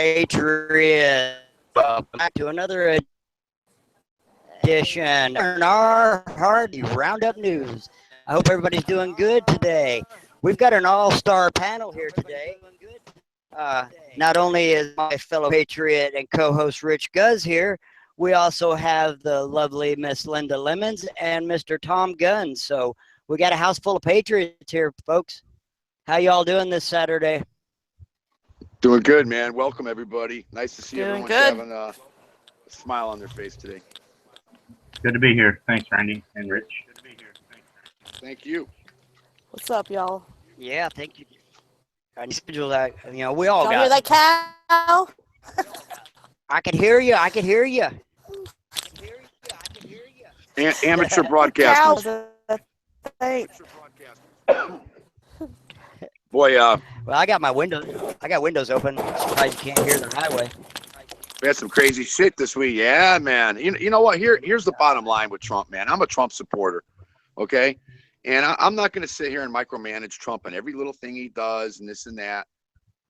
Patriot. Welcome back to another edition of R&R Hardy Roundup News. I hope everybody's doing good today. We've got an all-star panel here today. Not only is my fellow Patriot and co-host Rich Guz here, we also have the lovely Miss Linda Lemons and Mr. Tom Gunn. So we got a house full of Patriots here, folks. How y'all doing this Saturday? Doing good, man. Welcome, everybody. Nice to see Doing everyone good. having a smile on their face today. Good to be here. Thanks, Randy and Rich. Good to be here. Thank you. What's up, y'all? Yeah, thank you. I schedule that. We all Y'all got. hear that cow? I can hear you. I can hear you. Amateur Cows. broadcasters. Thanks. Boy, Well, I got windows open. Surprised you can't hear the highway. we had some crazy shit this week. Yeah, man. You know what? Here's the bottom line with Trump, man. I'm a Trump supporter, okay? And I'm not going to sit here and micromanage Trump on every little thing he does and this and that.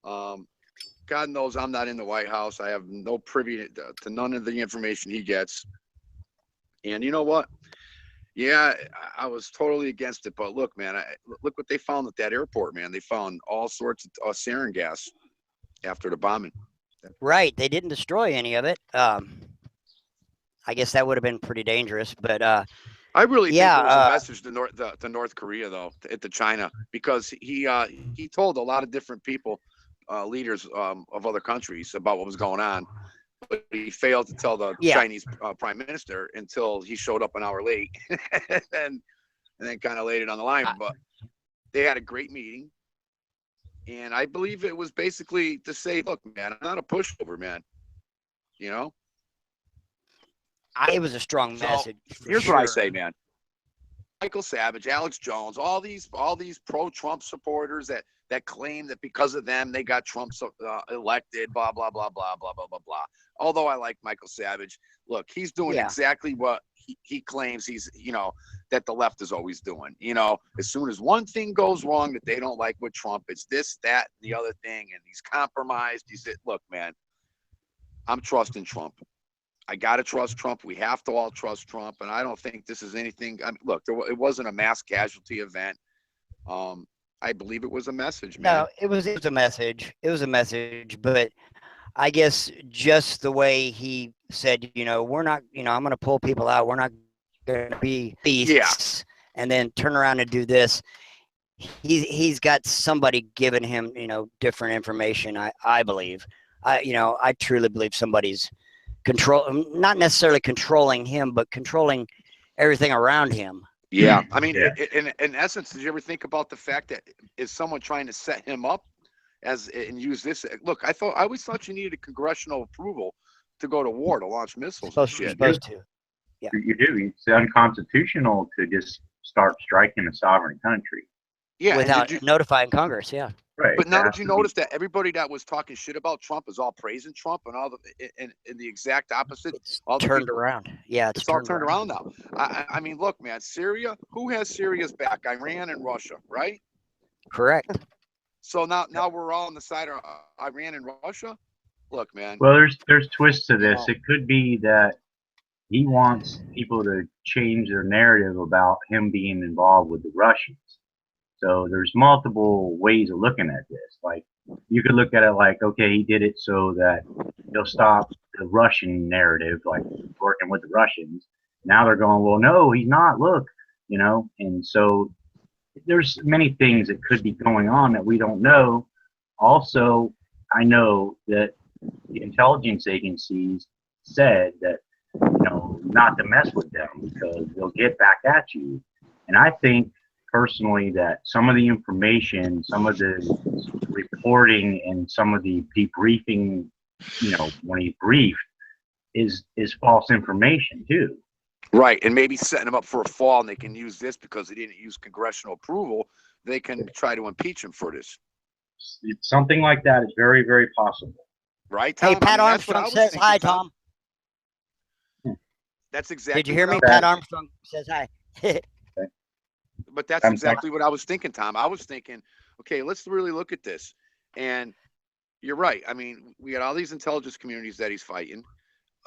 God knows I'm not in the White House. I have no privy to none of the information he gets. And you know what? Yeah, I was totally against it. But look, man, look what they found at that airport, man. They found all sorts of sarin gas after the bombing. Right. They didn't destroy any of it. I guess that would have been pretty dangerous. But I really think yeah, there was a message to North Korea, though, to China, because he told a lot of different people, leaders of other countries about what was going on. But he failed to tell the Chinese prime minister until he showed up an hour late and then kind of laid it on the line. But they had a great meeting. And I believe it was basically to say, look, man, I'm not a pushover, man. You know? it was a strong message. Here's what I say, man. Michael Savage, Alex Jones, all these pro-Trump supporters that claim that because of them they got Trump elected, blah blah blah blah blah blah blah blah. Although I like Michael Savage, look, he's doing exactly what he claims that the left is always doing. As soon as one thing goes wrong that they don't like with Trump, it's this, that, and the other thing, and he's compromised. He said, "Look, man, I'm trusting Trump. I got to trust Trump. We have to all trust Trump. And I don't think this is anything. Look, it wasn't a mass casualty event. I believe it was a message, man. No, it was a message. It was a message. But I guess just the way he said, we're not, I'm going to pull people out. We're not going to be beasts and then turn around and do this. He's got somebody giving him, different information. I believe. I truly believe somebody's not necessarily controlling him, but controlling everything around him. Yeah. I mean, in essence, did you ever think about the fact that is someone trying to set him up and use this? Look, I always thought you needed a congressional approval to go to war, to launch missiles. You're supposed to. Yeah. You do. It's unconstitutional to just start striking a sovereign country. Yeah. Without notifying Congress. Yeah. Right. But now, did you notice that everybody that was talking shit about Trump is all praising Trump, and all in the exact opposite? It's all turned around. Yeah, it's all turned around now. I mean, look, man, Syria. Who has Syria's back? Iran and Russia, right? Correct. So now we're all on the side of Iran and Russia. Look, man. Well, there's twists to this. It could be that he wants people to change their narrative about him being involved with the Russians. So there's multiple ways of looking at this. Like, you could look at it like, okay, he did it so that he'll stop the Russian narrative, like working with the Russians. Now they're going, well, no, he's not. Look, and so there's many things that could be going on that we don't know. Also, I know that the intelligence agencies said that, not to mess with them because they'll get back at you. And I think personally that some of the information, some of the reporting, and some of the debriefing, when he briefed, is false information too. Right, and maybe setting him up for a fall, and they can use this because they didn't use congressional approval. They can try to impeach him for this. Something like that is very, very possible. Right, Tom? Hey, Pat Armstrong says hi, Tom. That's exactly. Did you hear me? Pat Armstrong says hi. But that's exactly what I was thinking, Tom. I was thinking, okay, let's really look at this. And you're right. I mean, we got all these intelligence communities that he's fighting.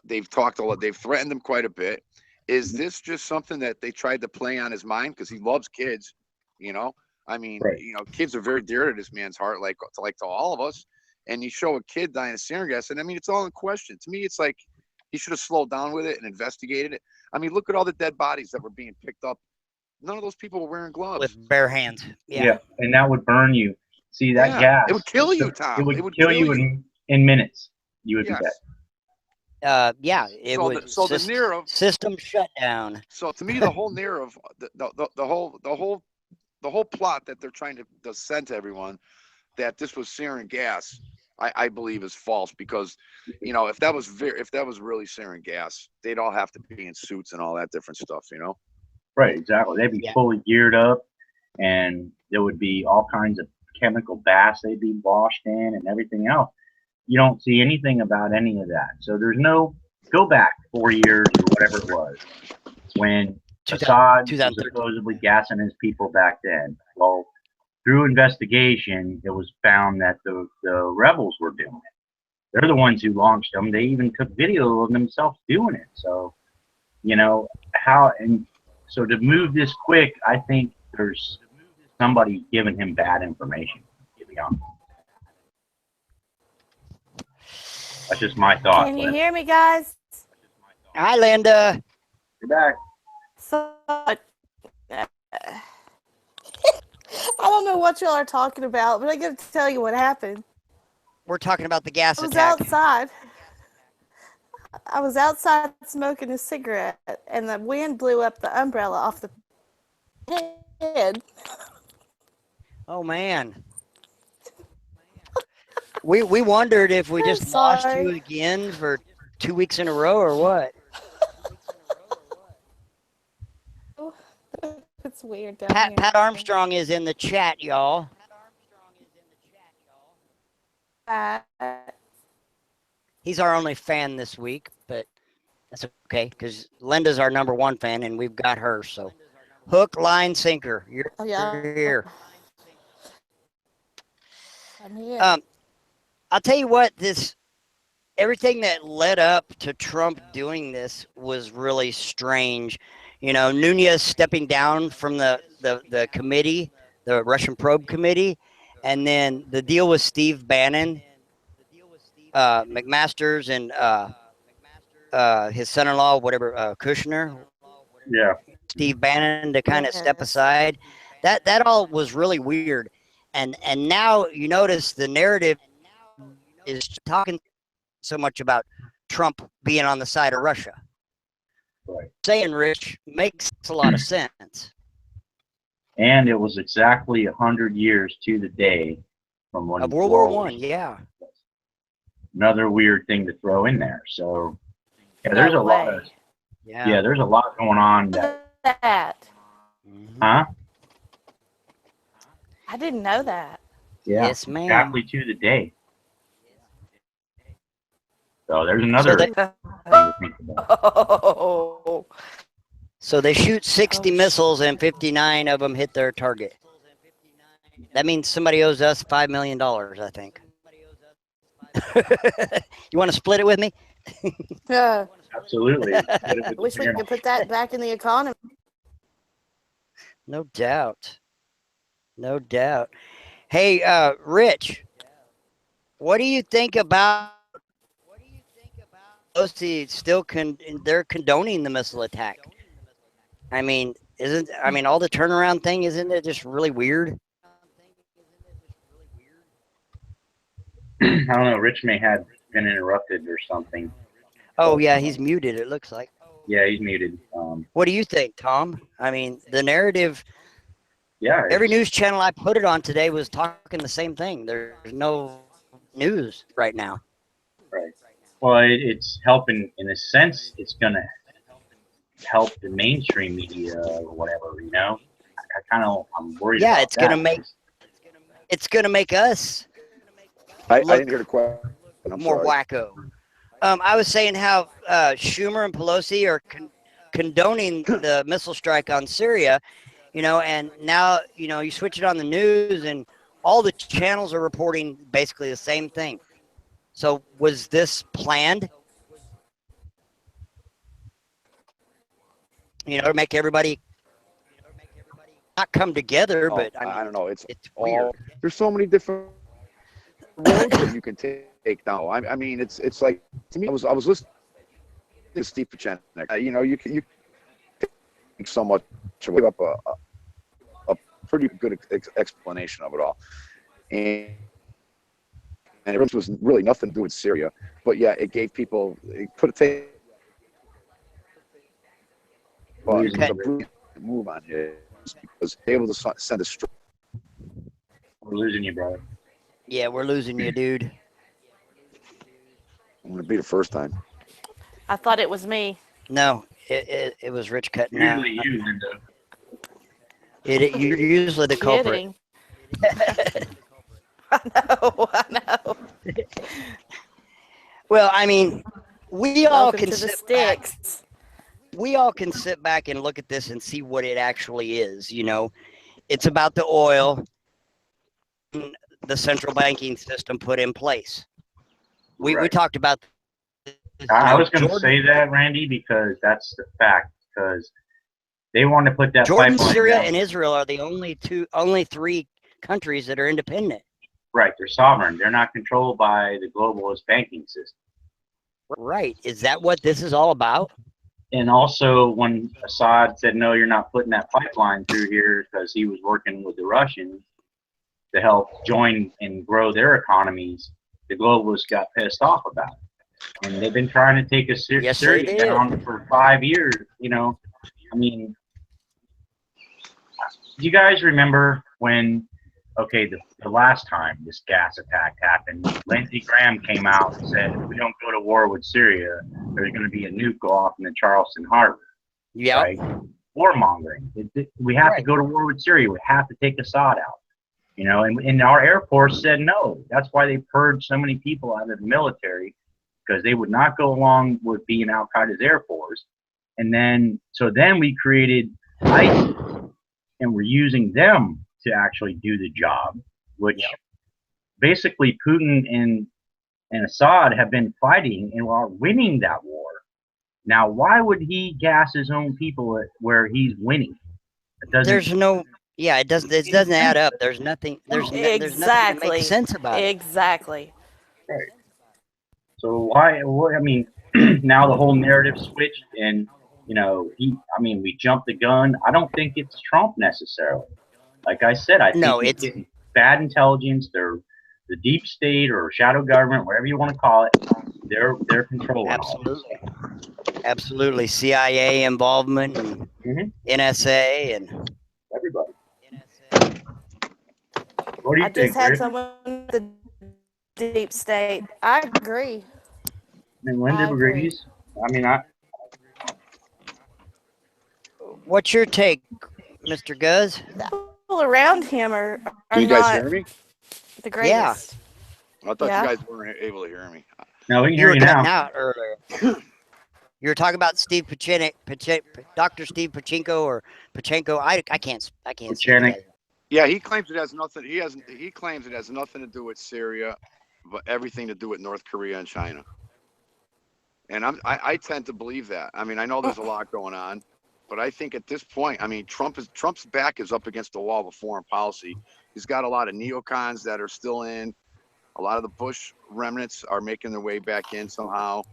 They've talked a lot. They've threatened him quite a bit. Is this just something that they tried to play on his mind because he loves kids? You know, I mean, Right. kids are very dear to this man's heart, like to all of us. And you show a kid dying of sarin gas, and I mean, it's all in question. To me, it's like he should have slowed down with it and investigated it. I mean, look at all the dead bodies that were being picked up. None of those people were wearing gloves. With bare hands. Yeah, and that would burn you. See that Yeah, gas? it would kill you, Tom. It would kill you in minutes. You would Yes. be dead. Yeah, it So was the narrative. system shutdown. So to me, the whole narrative, the whole plot that they're trying to send to everyone, that this was sarin gas, I believe is false, because if that was really sarin gas, they'd all have to be in suits and all that different stuff. Right, exactly. They'd be fully geared up, and there would be all kinds of chemical baths they'd be washed in and everything else. You don't see anything about any of that. So there's no, go back 4 years or whatever it was when Assad was supposedly gassing his people back then. Well, through investigation, it was found that the rebels were doing it. They're the ones who launched them. They even took video of themselves doing it. So, so to move this quick, I think there's somebody giving him bad information, to be honest. That's just my thought. Can you hear me, guys? Hi, Linda. You're back. So, I don't know what y'all are talking about, but I got to tell you what happened. We're talking about the gas I was attack. outside. I was outside smoking a cigarette, and the wind blew up the umbrella off the head. Oh, man. We wondered if we just lost you again for 2 weeks in a row or what. It's weird down here. Pat Armstrong is in the chat, y'all. He's our only fan this week, but that's okay because Linda's our #1 fan, and we've got her. So, hook, line, sinker. You're here. I'm here. I'll tell you what. Everything that led up to Trump doing this was really strange. Nunez stepping down from the committee, the Russian probe committee, and then the deal with Steve Bannon, McMaster's, and his son-in-law, whatever, Kushner. Yeah. Steve Bannon to kind of step aside. That all was really weird. And now you notice the narrative is talking so much about Trump being on the side of Russia. Right. Saying Rich makes a lot of sense. And it was exactly 100 years to the day from when World War I. Yeah. Another weird thing to throw in there. So there's a lot of there's a lot going on. That. Huh? I didn't know that. Yeah. Yes, ma'am. Exactly to the day. So there's another thing to think about. Oh. So they shoot 60 missiles and 59 of them hit their target. That means somebody owes us $5 million, I think. You want to split it with me? Yeah. Absolutely. I wish we could put that back in the economy. No doubt. No doubt. Hey, Rich, what do you think about Pelosi still they're condoning the missile attack? I mean, all the turnaround thing, isn't it just really weird? I don't know. Rich may have been interrupted or something. Oh, yeah, he's muted, it looks like. Yeah, he's muted. What do you think, Tom? I mean, the narrative, every news channel I put it on today was talking the same thing. There's no news right now. Right. Well, it's helping in a sense. It's going to help the mainstream media or whatever, I'm worried about it's going to make us I didn't hear the question. More wacko. I was saying how Schumer and Pelosi are condoning the missile strike on Syria, and now, you switch it on the news and all the channels are reporting basically the same thing. So was this planned? You know, to make everybody not come together, but I don't know. It's weird. There's so many different roads that you can take now. I mean, it's like, to me, I was listening to Steve Pachenik. You know, you take so much away up a pretty good explanation of it all, and it was really nothing to do with Syria, but yeah, it gave people, it put a take. Well, it was a brilliant move on it because they were able to send a straight. We're losing you, brother. Yeah, we're losing you, dude. I'm gonna be the first time. I thought it was me. No, it was Rich cutting out. Usually you, Linda. You're usually the culprit. Kidding. I know. Well, I mean, we all Welcome can to the sit back. sticks. We all can sit back and look at this and see what it actually is. You know, it's about the oil, the central banking system put in place. We talked about. I was going to say that, Randy, because that's the fact. Because they want to put that Jordan, pipeline Syria, down. and Israel are the only three countries that are independent. Right, they're sovereign. They're not controlled by the globalist banking system. Right. Is that what this is all about? And also, when Assad said, no, you're not putting that pipeline through here because he was working with the Russians to help join and grow their economies, the globalists got pissed off about it. And they've been trying to take us Syria down for 5 years. You know, I mean, do you guys remember when, okay, the last time this gas attack happened, Lindsey Graham came out and said, if we don't go to war with Syria, there's going to be a nuke go off in the Charleston Harbor. Yeah. Right? Warmongering. We have to go to war with Syria. We have to take Assad out. You know, and our Air Force said no. That's why they purged so many people out of the military, because they would not go along with being Al Qaeda's Air Force. And then, so then we created ISIS, and we're using them to actually do the job, which basically Putin and Assad have been fighting and are winning that war. Now, why would he gas his own people where he's winning? There's no, it doesn't add up. There's nothing. There's nothing that makes sense about it. Exactly. Right. So why? I mean, now the whole narrative switched, and you know, we jumped the gun. I don't think it's Trump necessarily. Like I said, I think it's getting bad intelligence. They're the deep state or shadow government, whatever you want to call it. They're controlling. Absolutely. Absolutely. CIA involvement and NSA and everybody. What do you I think, just had Rick? someone the deep state. I agree. And Linda agrees. I mean, What's your take, Mr. Guz? The people around him are Can you guys not hear me? the greatest. I thought you guys weren't able to hear me. No, we can You hear were you cutting now. out earlier. You were talking about Steve Pachenik, Dr. Steve Pachenko or Pachenko. I can't say that. Yeah, he claims it has nothing. He claims it has nothing to do with Syria, but everything to do with North Korea and China. And I tend to believe that. I mean, I know there's a lot going on, but I think at this point, I mean, Trump's back is up against the wall with foreign policy. He's got a lot of neocons that are still in. A lot of the Bush remnants are making their way back in somehow.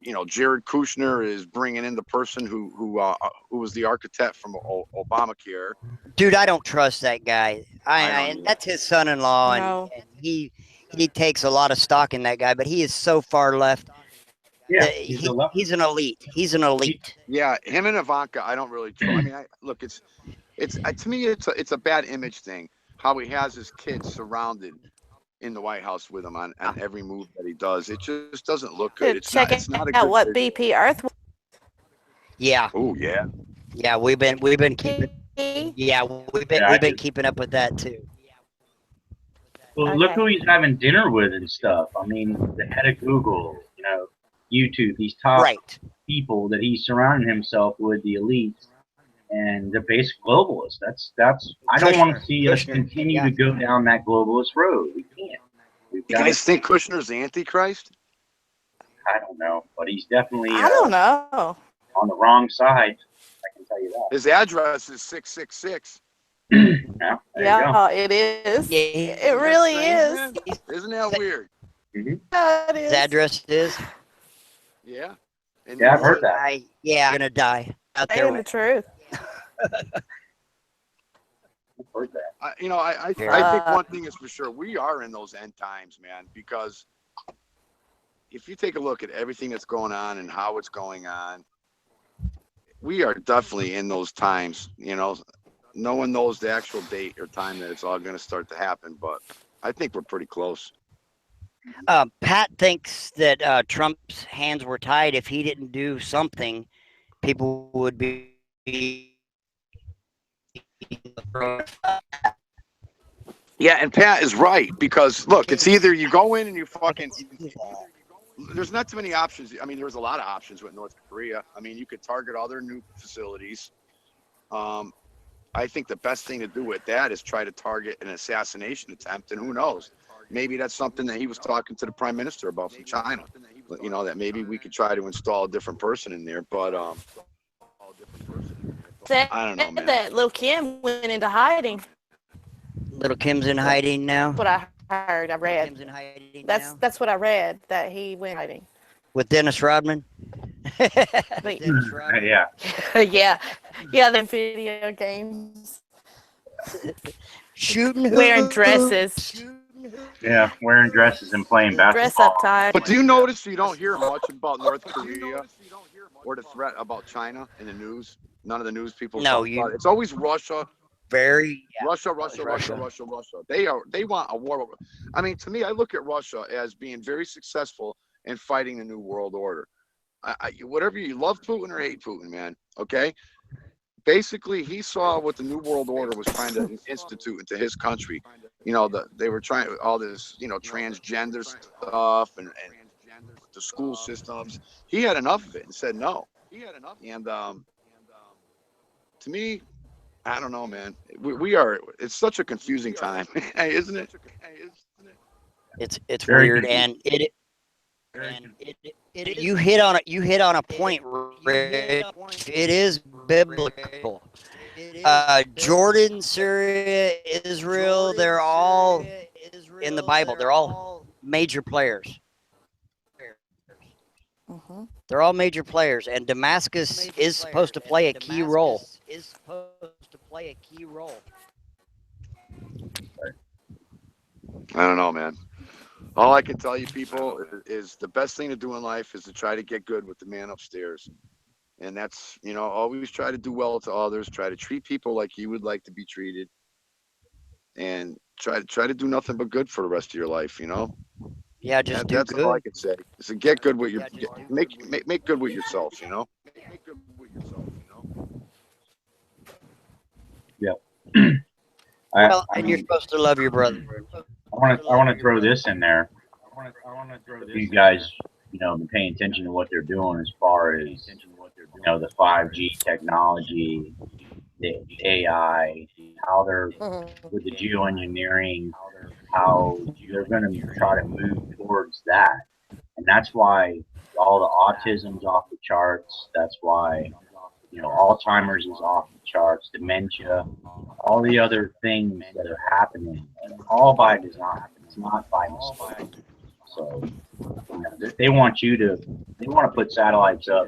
You know, Jared Kushner is bringing in the person who was the architect from Obamacare. Dude, I don't trust that guy. And that's his son-in-law, No. and he takes a lot of stock in that guy. But he is so far left. Yeah, he's an elite. He's an elite. Yeah, him and Ivanka, I don't really trust. I mean, look, it's to me, it's a bad image thing how he has his kids surrounded in the White House with him on every move that he does. It just doesn't look good. It's not a good what visual. BP Earth. Yeah. Oh yeah. Yeah, we've been keeping. Yeah, we've been keeping up with that too. Well, look who he's having dinner with and stuff. I mean, the head of Google, you know, YouTube, these top people that he's surrounding himself with, the elites, and the basic globalist. That's. I don't want to see us continue to go down that globalist road. We can't. You guys think Kushner's the Antichrist? I don't know, but he's definitely. I don't know. On the wrong side. I can tell you that. His address is 666. Yeah, it is. Yeah, it really is. Man? Isn't that weird? Mm-hmm. Yeah, it is. His address is. Yeah. And Yeah, I've heard that. I'm gonna die out there. Saying the truth. I've heard that. I think one thing is for sure. We are in those end times, man, because if you take a look at everything that's going on and how it's going on, we are definitely in those times. No one knows the actual date or time that it's all going to start to happen, but I think we're pretty close. Pat thinks that Trump's hands were tied. If he didn't do something, people would be. Yeah, and Pat is right, because look, it's either you go in and you fucking. There's not too many options. I mean, there's a lot of options with North Korea. I mean, you could target all their new facilities. I think the best thing to do with that is try to target an assassination attempt, and who knows? Maybe that's something that he was talking to the prime minister about from China. That maybe we could try to install a different person in there, but I don't know, man. That Lil Kim went into hiding. Little Kim's in hiding now. That's what I heard. I read. Kim's in hiding That's what I read, that he went hiding. with Dennis Rodman. Dennis Rodman. Yeah, them video games. Shooting, wearing dresses. Yeah, wearing dresses and playing basketball. Dress up tight. But do you notice you don't hear much about North Korea or the threat about China in the news? None of the news people talk about it. It's always Russia. Russia. They want a war. I mean, to me, I look at Russia as being very successful in fighting the new world order. Whatever you love Putin or hate Putin, man. Okay. Basically, he saw what the new world order was trying to institute into his country. They were trying all this, transgender stuff and the school systems. He had enough of it and said no. And to me, I don't know, man. We are. It's such a confusing time, isn't it? It's weird, and you hit on a point, Rich. It is biblical. Jordan, Syria, Israel, they're all in the Bible. They're all major players. Mm-hmm. They're all major players, and Damascus is supposed to play a key role. I don't know, man. All I can tell you, people, is the best thing to do in life is to try to get good with the man upstairs. And that's, always try to do well to others, try to treat people like you would like to be treated, and try to do nothing but good for the rest of your life, Yeah, just do that's good. all I can say. So get good with your make good with yourself, Yep. And you're supposed to love your brother. I want to throw this in there. You guys, been paying attention to what they're doing as far as the 5G technology, the AI, how they're with the geoengineering, how they're going to try to move towards that, and that's why all the autism's off the charts. That's why Alzheimer's is off the charts, dementia, all the other things that are happening, all by design. It's not by mistake. So they want to put satellites up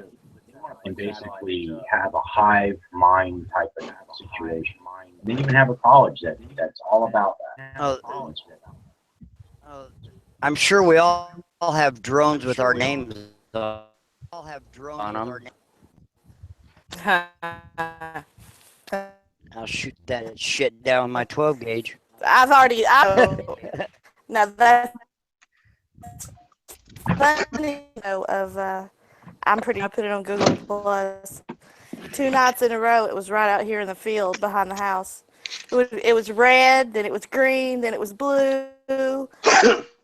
and basically have a hive mind type of situation. They even have a college that's all about that. I'm sure we all have drones with our names on them. I'll shoot that shit down my 12 gauge. Now that's funny I put it on Google Plus. 2 nights in a row, it was right out here in the field behind the house. It was red, then it was green, then it was blue. It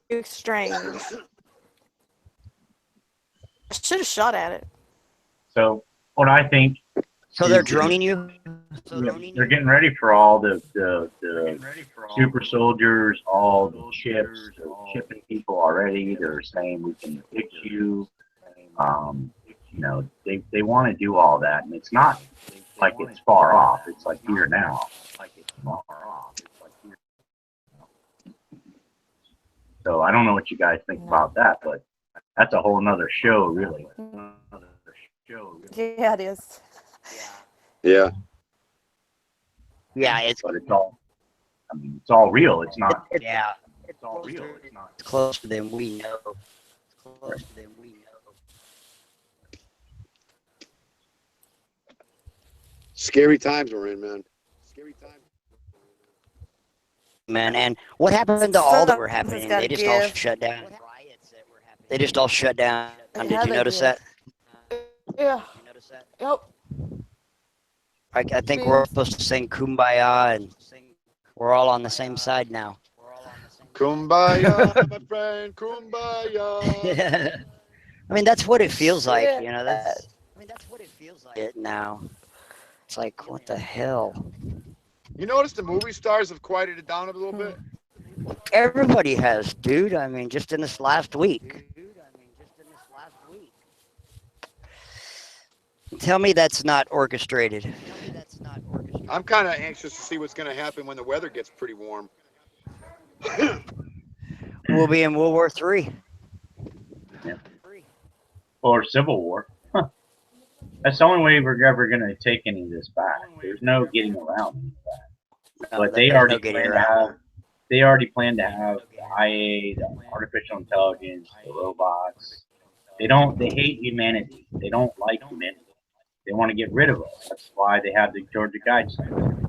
was strange. I should have shot at it. So what I think So they're droning you. They're getting ready for all the super soldiers, all the ships. They're shipping people already. They're saying we can fix you. You know, they want to do all that, and it's not like it's far off. It's like here now. So I don't know what you guys think about that, but that's a whole nother show, really. Yeah, it is. Yeah. Yeah, But it's all. I mean, it's all real. It's not. Yeah, It's all real. It's not. it's closer than we know. Scary times we're in, man. Scary times. Man, and what happened to all that were happening? Something's They just gotta all give. shut down. They just all shut down. It Did had you to notice give. that? Yeah. Yep. I think we're supposed to sing Kumbaya, and we're all on the same side now. Kumbaya, my friend, kumbaya. I mean, that's what it feels like, Yeah. you know. That's what it feels like now. It's like, what the hell? You notice the movie stars have quieted it down a little bit? Everybody has, dude. I mean, just in this last week. Tell me that's not orchestrated. I'm kind of anxious to see what's going to happen when the weather gets pretty warm. We'll be in World War III. Yeah. Or Civil War. Huh. That's the only way we're ever going to take any of this back. There's no getting around that. But they already plan to have. They already plan to have the IA, the artificial intelligence, the robots. They hate humanity. They don't like humanity. They want to get rid of us. That's why they have the Georgia Guidestones.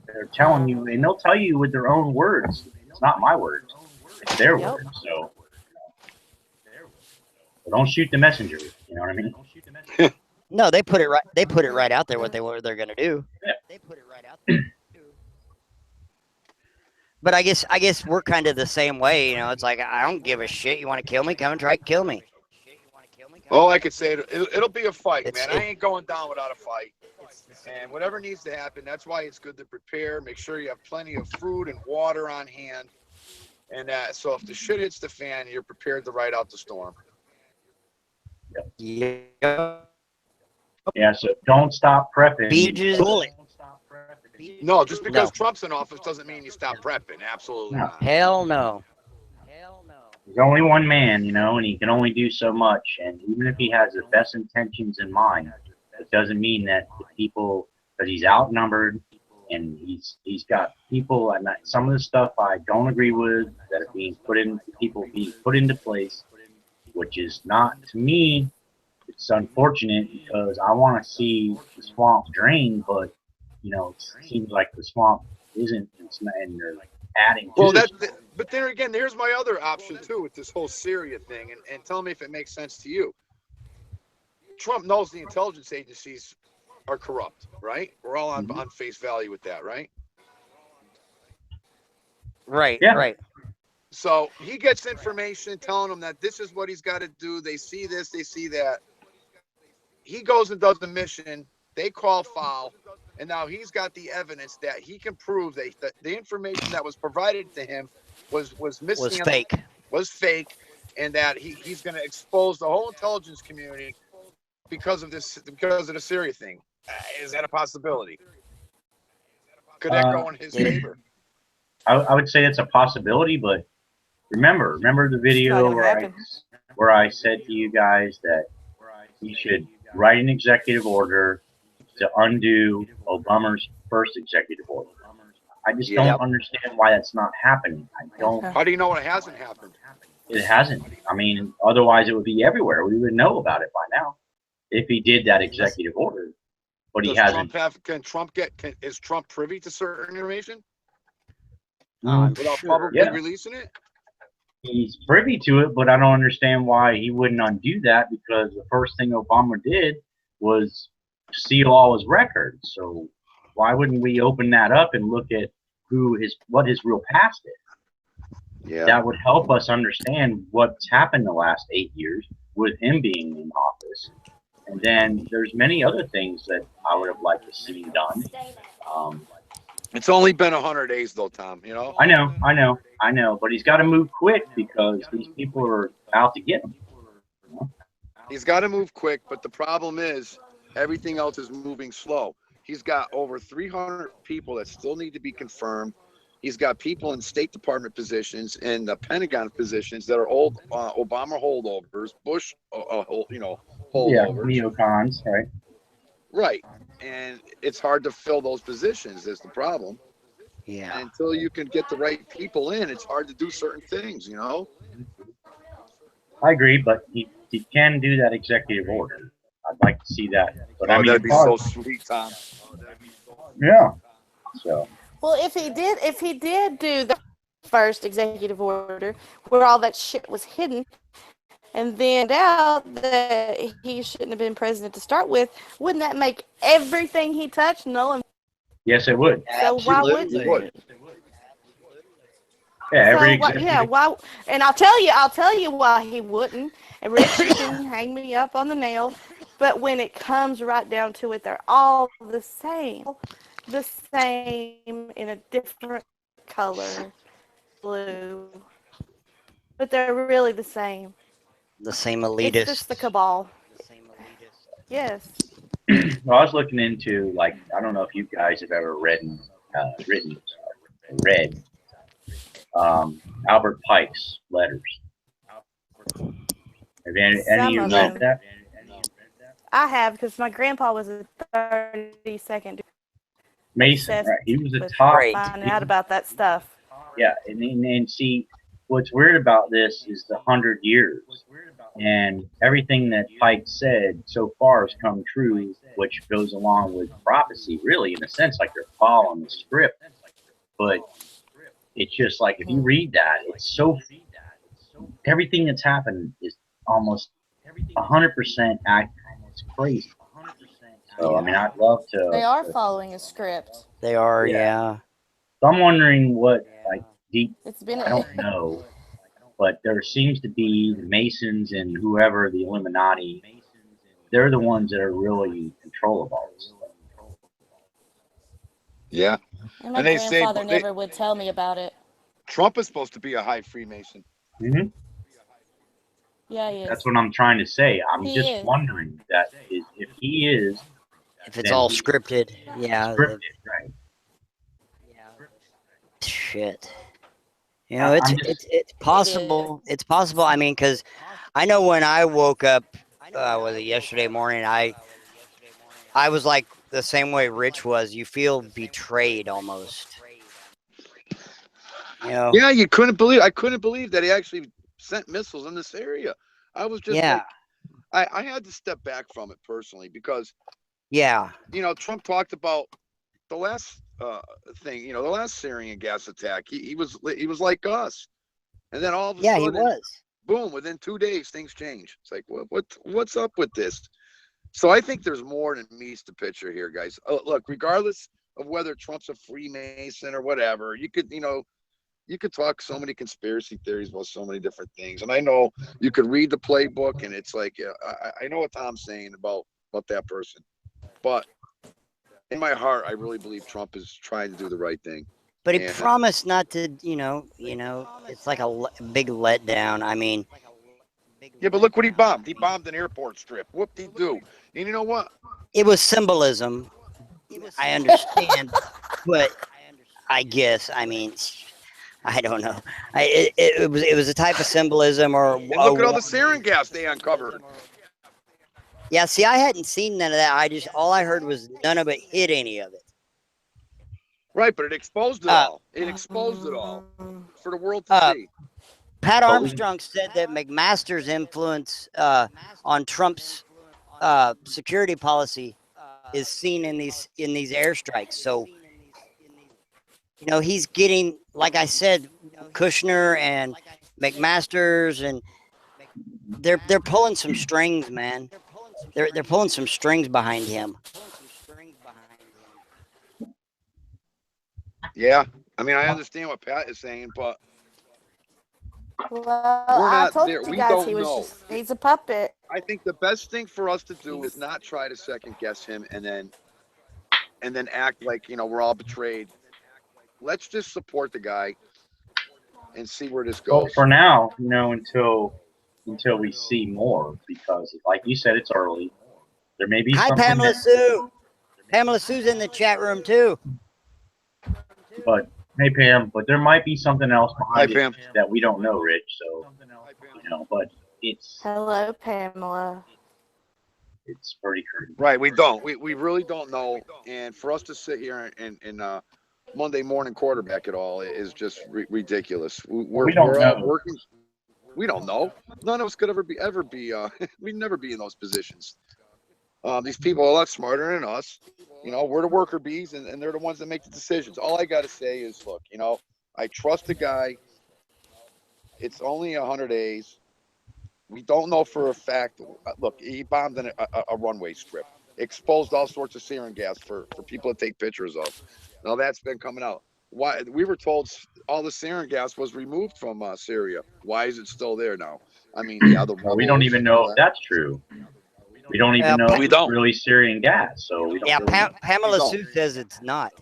They're telling you, and they'll tell you with their own words. It's not my words. It's their words. So don't shoot the messenger. You know what I mean? No, they put it right. They put it right out there what they're going to do. Yeah. They put it right out there. But I guess we're kind of the same way. You know, it's like, I don't give a shit. You want to kill me? Come and try to kill me. All I could say, it'll be a fight, man. I ain't going down without a fight. And whatever needs to happen, that's why it's good to prepare. Make sure you have plenty of food and water on hand. And so if the shit hits the fan, you're prepared to ride out the storm. Yeah. Yeah, so don't stop prepping. No, just because Trump's in office doesn't mean you stop prepping. Absolutely not. Hell no. There's only one man, you know, and he can only do so much. And even if he has the best intentions in mind, it doesn't mean that the people, because he's outnumbered and he's got people, and some of the stuff I don't agree with that are being put into place, which is not, to me, it's unfortunate because I want to see the swamp drain, but you know, it seems like the swamp isn't, and they're adding to it. But then again, here's my other option too with this whole Syria thing, and tell me if it makes sense to you. Trump knows the intelligence agencies are corrupt, right? We're all on face value with that, right? Right, yeah. Right. So he gets information telling them that this is what he's got to do. They see this, they see that. He goes and does the mission. They call foul. And now he's got the evidence that he can prove that the information that was provided to him was missing. Was fake. And that he's going to expose the whole intelligence community because of the Syria thing. Is that a possibility? Could that go in his favor? I would say it's a possibility, but remember the video where I said to you guys that you should write an executive order to undo Obama's first executive order. I just don't understand why that's not happening. I don't. How do you know it hasn't happened? It hasn't. I mean, otherwise it would be everywhere. We would know about it by now if he did that executive order. But he hasn't. Is Trump privy to certain information? Without publicly releasing it? He's privy to it, but I don't understand why he wouldn't undo that, because the first thing Obama did was seal all his records. So why wouldn't we open that up and look at what his real past is? Yeah. That would help us understand what's happened the last 8 years with him being in office. And then there's many other things that I would have liked to see done. Um, It's only been 100 days though, Tom. You know. I know, but he's got to move quick because these people are out to get him. You know? He's got to move quick, but the problem is everything else is moving slow. He's got over 300 people that still need to be confirmed. He's got people in State Department positions and the Pentagon positions that are old Obama holdovers, Bush, Yeah, holdovers. neocons, right? Right. And it's hard to fill those positions. Is the problem. Yeah. And until you can get the right people in, it's hard to do certain things, you know? I agree, but he can do that executive order. I'd like to see that. But I mean, That'd be so sweet, Tom. yeah. So Well, if he did do the first executive order where all that shit was hidden, and then out that he shouldn't have been president to start with, wouldn't that make everything he touched null and yes, it would. so why wouldn't It would. he? Yeah, every So executive. why? And I'll tell you why he wouldn't. And Rich, you can hang me up on the nail, but when it comes right down to it, they're all the same in a different color, blue, but they're really the same. The same It's just the elitist. cabal. Yes. Well, I was looking into, like, I don't know if you guys have ever read Albert Pike's letters. Have any Some of you of read them. that? I have, because my grandpa was a 32nd Mason, obsessed right? He was a with top. Great. finding out about that stuff. Yeah, and see, what's weird about this is the 100 years, and everything that Pike said so far has come true, which goes along with prophecy, really, in a sense, like they're following the script. But it's just like if you read that, it's so everything that's happened is almost 100% accurate. It's crazy. So I mean, I'd love to. They are following a script. They are, Yeah. yeah. So I'm wondering what, like, deep. It's been I don't know, but there seems to be the Masons and whoever the Illuminati. They're the ones that are really in control of all this stuff. Yeah. and my And they say grandfather never would tell me about it. Trump is supposed to be a high Freemason. Mm-hmm. Yeah, he is. That's what I'm trying to say. I'm He just is. wondering that if he is If it's then all he- scripted, yeah. scripted, right? Shit. You know, it's I'm just- it's possible. It's possible. I mean, because I know when I woke up, was it yesterday morning? I was like the same way Rich was. You feel betrayed almost. You know. Yeah, I couldn't believe that he actually sent missiles in this area. I was just Yeah. like, I had to step back from it personally because, Yeah. you know, Trump talked about the last thing, you know, the last Syrian gas attack. He was like us, and then all of a Yeah, he sudden, was. boom! Within 2 days, things change. It's like, what's up with this? So I think there's more than meets the picture here, guys. Look, regardless of whether Trump's a Freemason or whatever, you could talk so many conspiracy theories about so many different things. And I know you could read the playbook, and it's like, I know what Tom's saying about that person, but in my heart, I really believe Trump is trying to do the right thing. But he And promised not to. It's like a big letdown. I mean, yeah, but look what he bombed. He bombed an airport strip. Whoop-de-doo. And you know what? it was symbolism. I understand, but I guess I mean. I don't know. It was a type of symbolism, or And look at all the sarin gas they uncovered. yeah. See, I hadn't seen none of that. All I heard was none of it hit any of it. Right, but it exposed it all. It exposed it all for the world to see. Pat Armstrong said that McMaster's influence on Trump's security policy is seen in these airstrikes. So, you know, he's getting, like I said, Kushner and McMaster's, and they're pulling some strings, man. They're pulling some strings behind him. Yeah, I mean, I understand what Pat is saying, but Well, we're I not told there. you We guys don't he was know. he's a puppet. I think the best thing for us to do is not try to second guess him and then act like, we're all betrayed. Let's just support the guy and see where this Well, goes. for now, until we see more, because like you said, it's early. There may be Hi, something. Pamela Sue. Pamela Sue's in the chat room too. But hey, Pam, but there might be something else Hi, behind it Pam. that we don't know, Rich. So, but it's Hello, Pamela. pretty crazy. Right, we don't. We really don't know. And for us to sit here and Monday morning quarterback it all is just ridiculous. We don't we're all know. working. We don't know. None of us could ever be. We'd never be in those positions. These people are a lot smarter than us. We're the worker bees, and they're the ones that make the decisions. All I got to say is, look, I trust the guy. It's only 100 days. We don't know for a fact. Look, he bombed a runway strip, exposed all sorts of sarin gas for people to take pictures of. Now that's been coming out. Why we were told all the sarin gas was removed from Syria. Why is it still there now? I mean, Well, we don't even know if that's true. We don't even know if it's really Syrian gas. So we don't really Pamela Sue says it's not.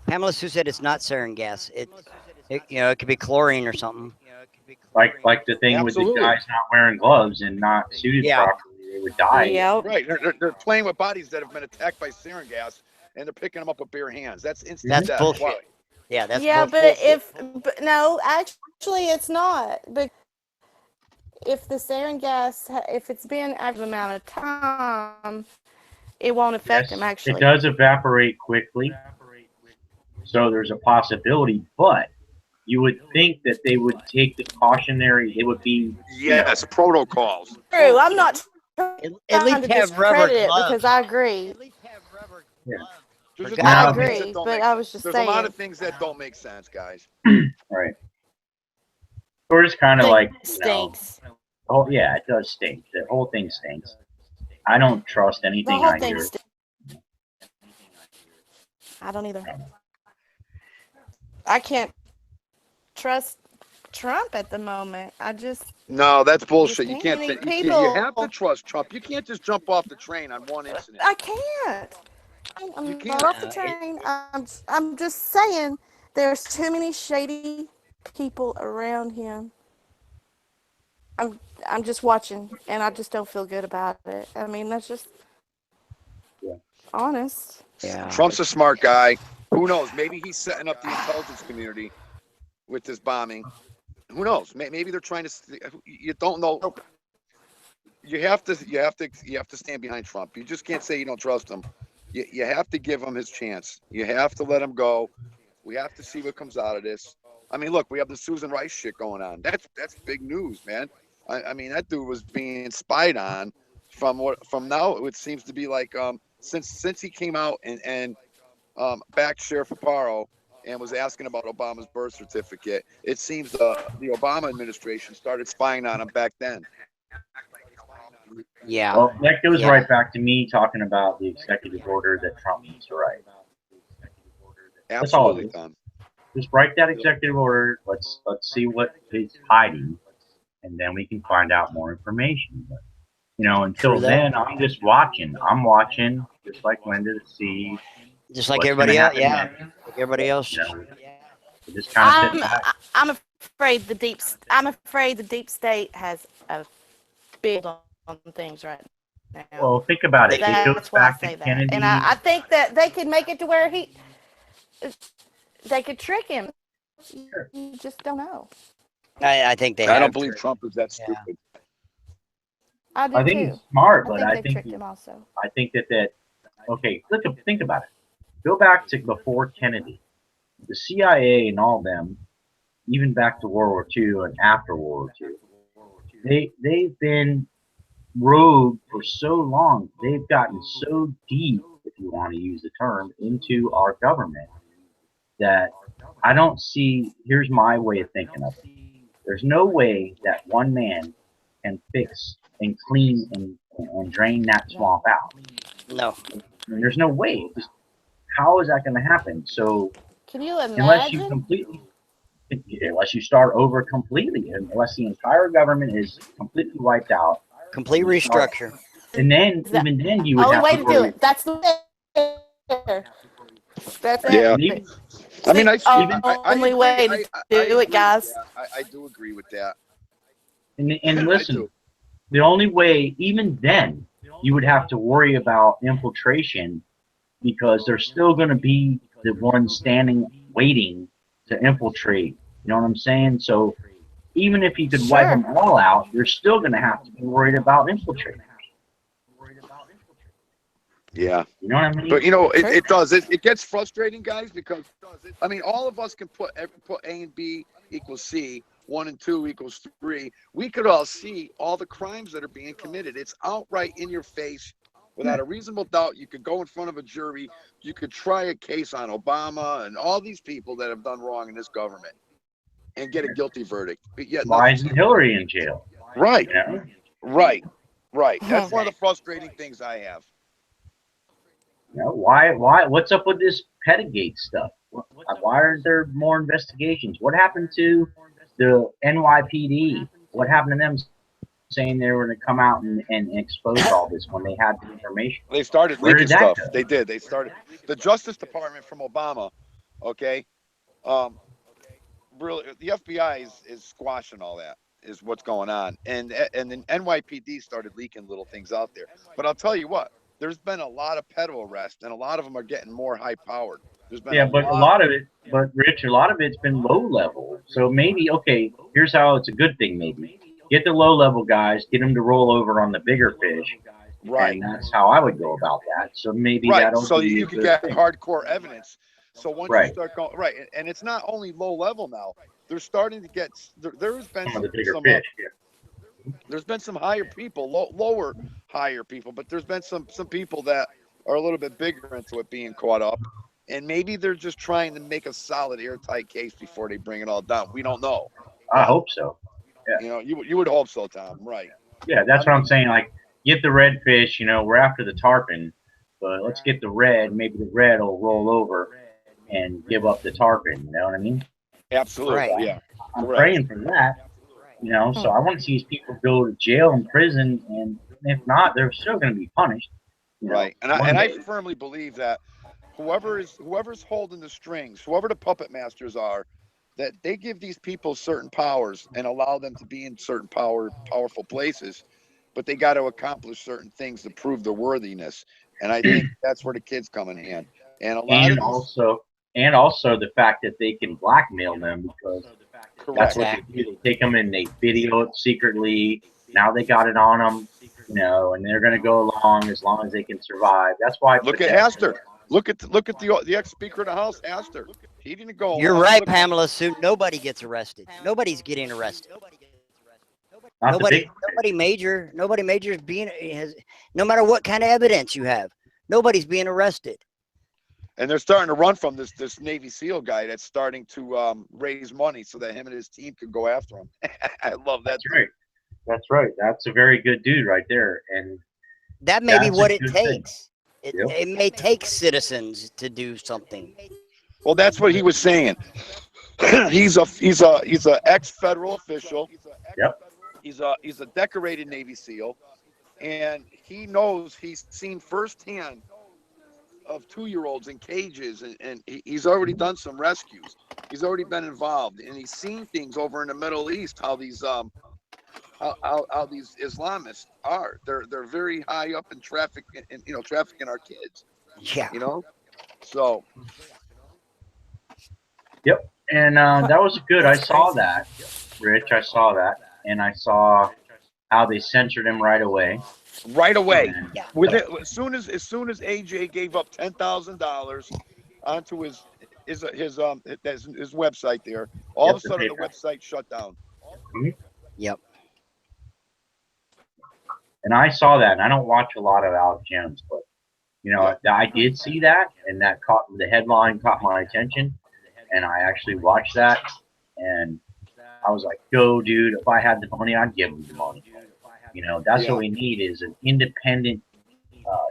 Pamela Sue said it's not sarin gas. It could be chlorine or something. Like the thing with the guys not wearing gloves and not suited properly, they would die. Yep. Right, they're playing with bodies that have been attacked by sarin gas, and they're picking them up with bare hands. That's instant death. Bullshit. Why? Yeah, that's bullshit. But no, actually, it's not. But if the sarin gas, if it's been an active amount of time, it won't affect them. Actually, it does evaporate quickly, so there's a possibility. But you would think that they would take the cautionary. It would be protocols. True, I'm not at least trying to discredit it because I agree. Yeah. I agree, but I was just saying. There's a lot of things that don't make sense, guys. Right. Or it's kind of like stinks. Oh yeah, it does stink. The whole thing stinks. I don't trust anything I hear. I don't either. I can't trust Trump at the moment. No, that's bullshit. You can't. People, you have to trust Trump. You can't just jump off the train on one incident. I can't. I'm not off the train. I'm just saying there's too many shady people around him. I'm just watching, and I just don't feel good about it. I mean, that's just honest. Yeah. Trump's a smart guy. Who knows? Maybe he's setting up the intelligence community with this bombing. Who knows? Maybe they're trying to. You don't know. You have to stand behind Trump. You just can't say you don't trust him. You have to give him his chance. You have to let him go. We have to see what comes out of this. I mean, look, we have the Susan Rice shit going on. That's big news, man. I mean, that dude was being spied on from now. It seems to be like since he came out and backed Sheriff Aparo and was asking about Obama's birth certificate. It seems the Obama administration started spying on him back then. Yeah. Well, that goes right back to me talking about the executive order that Trump needs to write. That's all it is. Just write that executive order. Let's see what he's hiding, and then we can find out more information. But, until then, I'm just watching. I'm watching, just like Linda, to see. Just like everybody else, like everybody else. Just kind of sit back. I'm afraid the deep state has a big on things right now. Well, think about it. That's why I say that. And I think that they could make it to where they could trick him. Sure. You just don't know. I think they. I don't believe Trump is that stupid. I think he's smart, but I think they tricked him also. I think that. Okay, think about it. Go back to before Kennedy. The CIA and all of them, even back to World War II and after World War II, they've been rogue for so long. They've gotten so deep, if you want to use the term, into our government that I don't see. Here's my way of thinking of it. There's no way that one man can fix and clean and drain that swamp out. No. I mean, there's no way. How is that going to happen? So, can you imagine? Unless you start over completely, unless the entire government is completely wiped out, Complete restructure. And then, even then, you would Only have way to to worry. do it. That's the way. That's Yeah. And even, I mean, only way to do it, guys. I do agree with that. and I listen, do. the only way, even then, you would have to worry about infiltration because there's still going to be the ones standing waiting to infiltrate. You know what I'm saying? So even if you could wipe Sure. them all out, you're still going to have to be worried about infiltrating. Yeah. You know what I mean? But you know, Sure. it does. It gets frustrating, guys, because I mean, all of us can put A and B equals C, 1 and 2 equals 3. We could all see all the crimes that are being committed. It's outright in your face, without a reasonable doubt. You could go in front of a jury. You could try a case on Obama and all these people that have done wrong in this government, and get a guilty verdict. But yet, Why isn't Hillary in jail? right, You know? right. That's one of the frustrating things I have. You know, why, what's up with this Petigate stuff? Why aren't there more investigations? What happened to the NYPD? What happened to them saying they were going to come out and expose all this when they had the information? They started Where leaking did that stuff. go? They did. They started. The Justice Department from Obama, okay, really, the FBI is squashing all that. Is what's going on, and then NYPD started leaking little things out there. But I'll tell you what, there's been a lot of pedo arrests, and a lot of them are getting more high powered. There's been Yeah, but a lot of it, but Rich, a lot of it's been low level. So maybe, okay, here's how it's a good thing. Maybe get the low level guys, get them to roll over on the bigger fish, right. and that's how I would go about that. So maybe Right, that'll so be you a can good get thing. hardcore evidence. So once you Right. start going right, and it's not only low level now. They're starting to get. There's been Some of the bigger some fish. Yeah. there's been some higher people, lower higher people, but there's been some people that are a little bit bigger into it being caught up, and maybe they're just trying to make a solid, airtight case before they bring it all down. We don't know. I But, hope so. you know, you would hope so, Tom. Right. Yeah, that's what I'm saying. Like, get the red fish. You know, we're after the tarpon, but let's get the red. Maybe the red will roll over and give up the tarpon. You know what I mean? Absolutely. Right. Yeah. I'm Correct. praying for that. You know, so I want to see these people go to jail and prison, and if not, they're still going to be punished. You know, Right. And one I day. firmly believe that whoever's holding the strings, whoever the puppet masters are, that they give these people certain powers and allow them to be in certain powerful places, but they got to accomplish certain things to prove their worthiness. And I think that's where the kids come in hand. And a lot and of these, also the fact that they can blackmail them because that's correct. what they do. They take them and they video it secretly. Now they got it on them, you know, and they're going to go along as long as they can survive. That's why I Look put at that. Hastert. Look at the ex Speaker of the House, Hastert. He didn't go. You're along. right, Look, Pamela. Soon nobody gets arrested. Nobody's getting arrested. Not the big. Nobody major is being has. No matter what kind of evidence you have, nobody's being arrested. And they're starting to run from this Navy SEAL guy that's starting to raise money so that him and his team could go after him. I love that. That's right. That's right. That's a very good dude right there, and That may be that's what a it good thing. takes. It, Yep. it may take citizens to do something. Well, that's what he was saying. he's a ex-federal official. Yep. He's a decorated Navy SEAL, and he knows, he's seen firsthand of 2-year-olds in cages, and he's already done some rescues. He's already been involved, and he's seen things over in the Middle East, how these how these Islamists are. They're very high up in trafficking our kids. Yeah. You know, so Yep. And that was good. I saw that, Rich. I saw that, and I saw how they censored him right away. right away, Yeah. with it, as soon as AJ gave up $10,000 onto his website there, all of a sudden the website shut down. Yep. And I saw that, and I don't watch a lot of Alex Jones, but you know, I did see that, and that caught the headline caught my attention, and I actually watched that, and I was like, "Go, dude! If I had the money, I'd give him the money." You know, that's what we need is an independent.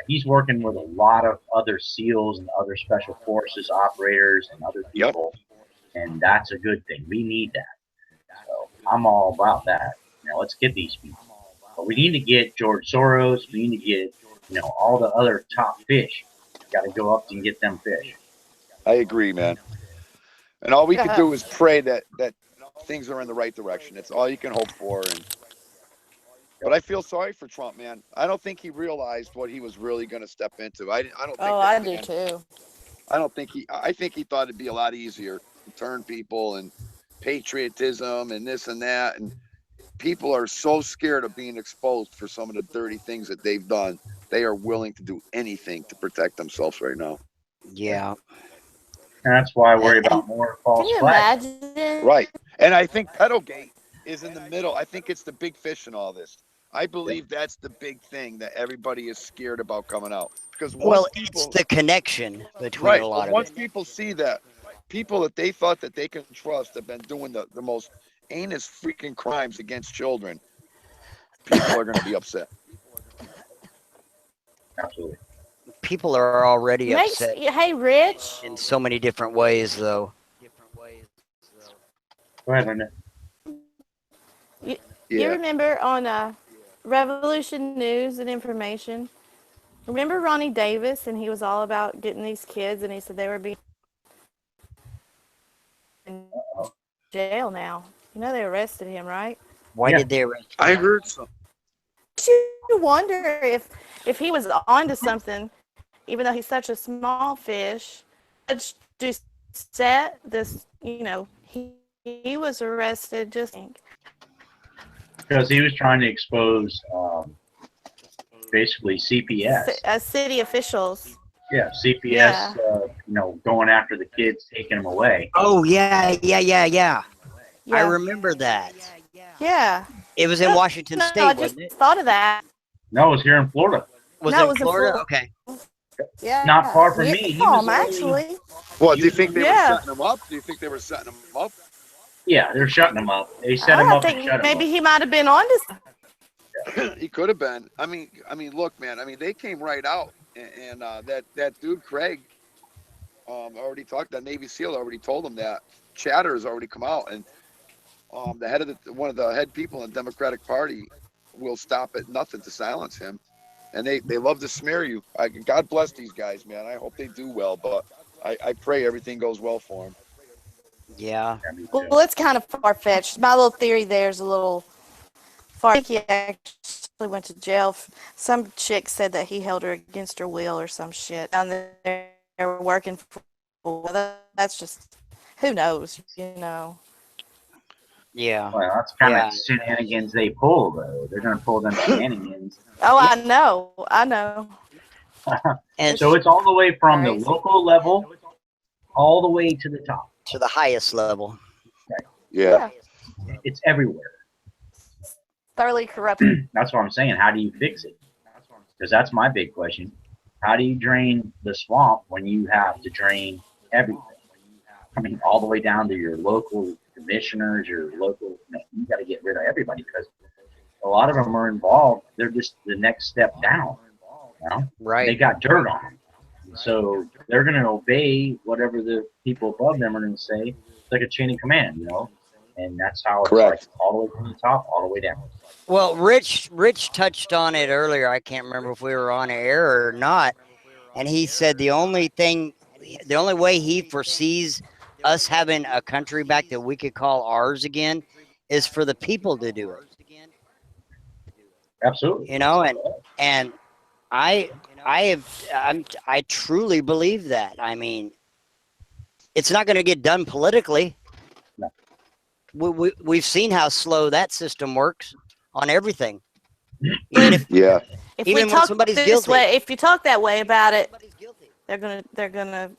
He's working with a lot of other SEALs and other special forces operators and other people, and that's a good thing. We need that. So I'm all about that. You know, let's get these people. But But we need to get George Soros. We need to get, all the other top fish. Got to go up and get them fish. I agree, man. And all we can do is pray that things are in the right direction. It's all you can hope for. But I feel sorry for Trump, man. I don't think he realized what he was really going to step into. I don't think. Oh, I do too. I think he thought it'd be a lot easier to turn people and patriotism and this and that. And people are so scared of being exposed for some of the dirty things that they've done. They are willing to do anything to protect themselves right now. Yeah. And that's why I worry about more false flags. Can you imagine? Right. And I think Pedogate is in the middle. I think it's the big fish in all this. I believe that's the big thing that everybody is scared about coming out. Because it's the connection between a lot of once it. people see that, people that they thought that they can trust have been doing the most heinous freaking crimes against children, people are going to be upset. Absolutely. People are already upset. Hey, Rich. In so many different ways, though. Go ahead, Linda. You remember on Revolution News and Information? Remember Ronnie Davis, and he was all about getting these kids, and he said they were being in jail now. You know they arrested him, right? Why did they arrest him? I heard so. You wonder if he was onto something, even though he's such a small fish. Judge Doucette, this, he was arrested just because he was trying to expose basically CPS. City officials. Yeah, CPS, going after the kids, taking them away. Oh, yeah. I remember that. Yeah. It was in Washington State, I just wasn't it? thought of that. No, it was here in Florida. Was it in Florida? Okay. Yeah. Not far from me. Actually. What, do you think they were setting him up? Do you think they were setting him up? Yeah, they're shutting him up. They set him up and shut him up. Maybe he might have been on to He could have been. I mean, look, man. I mean, they came right out, and that dude Craig already talked. That Navy SEAL already told him that chatter has already come out, and the head of one of the head people in the Democratic Party will stop at nothing to silence him, and they love to smear you. God bless these guys, man. I hope they do well, but I pray everything goes well for them. Yeah. Well, it's kind of far-fetched. My little theory there is a little far. I think he actually went to jail. Some chick said that he held her against her will or some shit. Down there working for. That's just, who knows, Yeah. Well, that's kind of shenanigans they pull, though. They're going to pull them shenanigans. Oh, I know. And so it's all the way from the local level all the way to the top. To the highest level. Right. Yeah. It's everywhere. Thoroughly corrupted. That's what I'm saying. How do you fix it? Because that's my big question. How do you drain the swamp when you have to drain everything? I mean, all the way down to your local commissioners, you got to get rid of everybody because a lot of them are involved. They're just the next step down. Right. They got dirt on them. So they're going to obey whatever the people above them are going to say. It's like a chain of command, and that's how it's like all the way from the top, all the way down. Well, Rich touched on it earlier. I can't remember if we were on air or not. And he said the only way he foresees us having a country back that we could call ours again is for the people to do it. Absolutely. And I truly believe that. I mean, it's not going to get done politically. No. We've seen how slow that system works on everything. If Even when somebody's guilty. If you talk that way about it, they're gonna.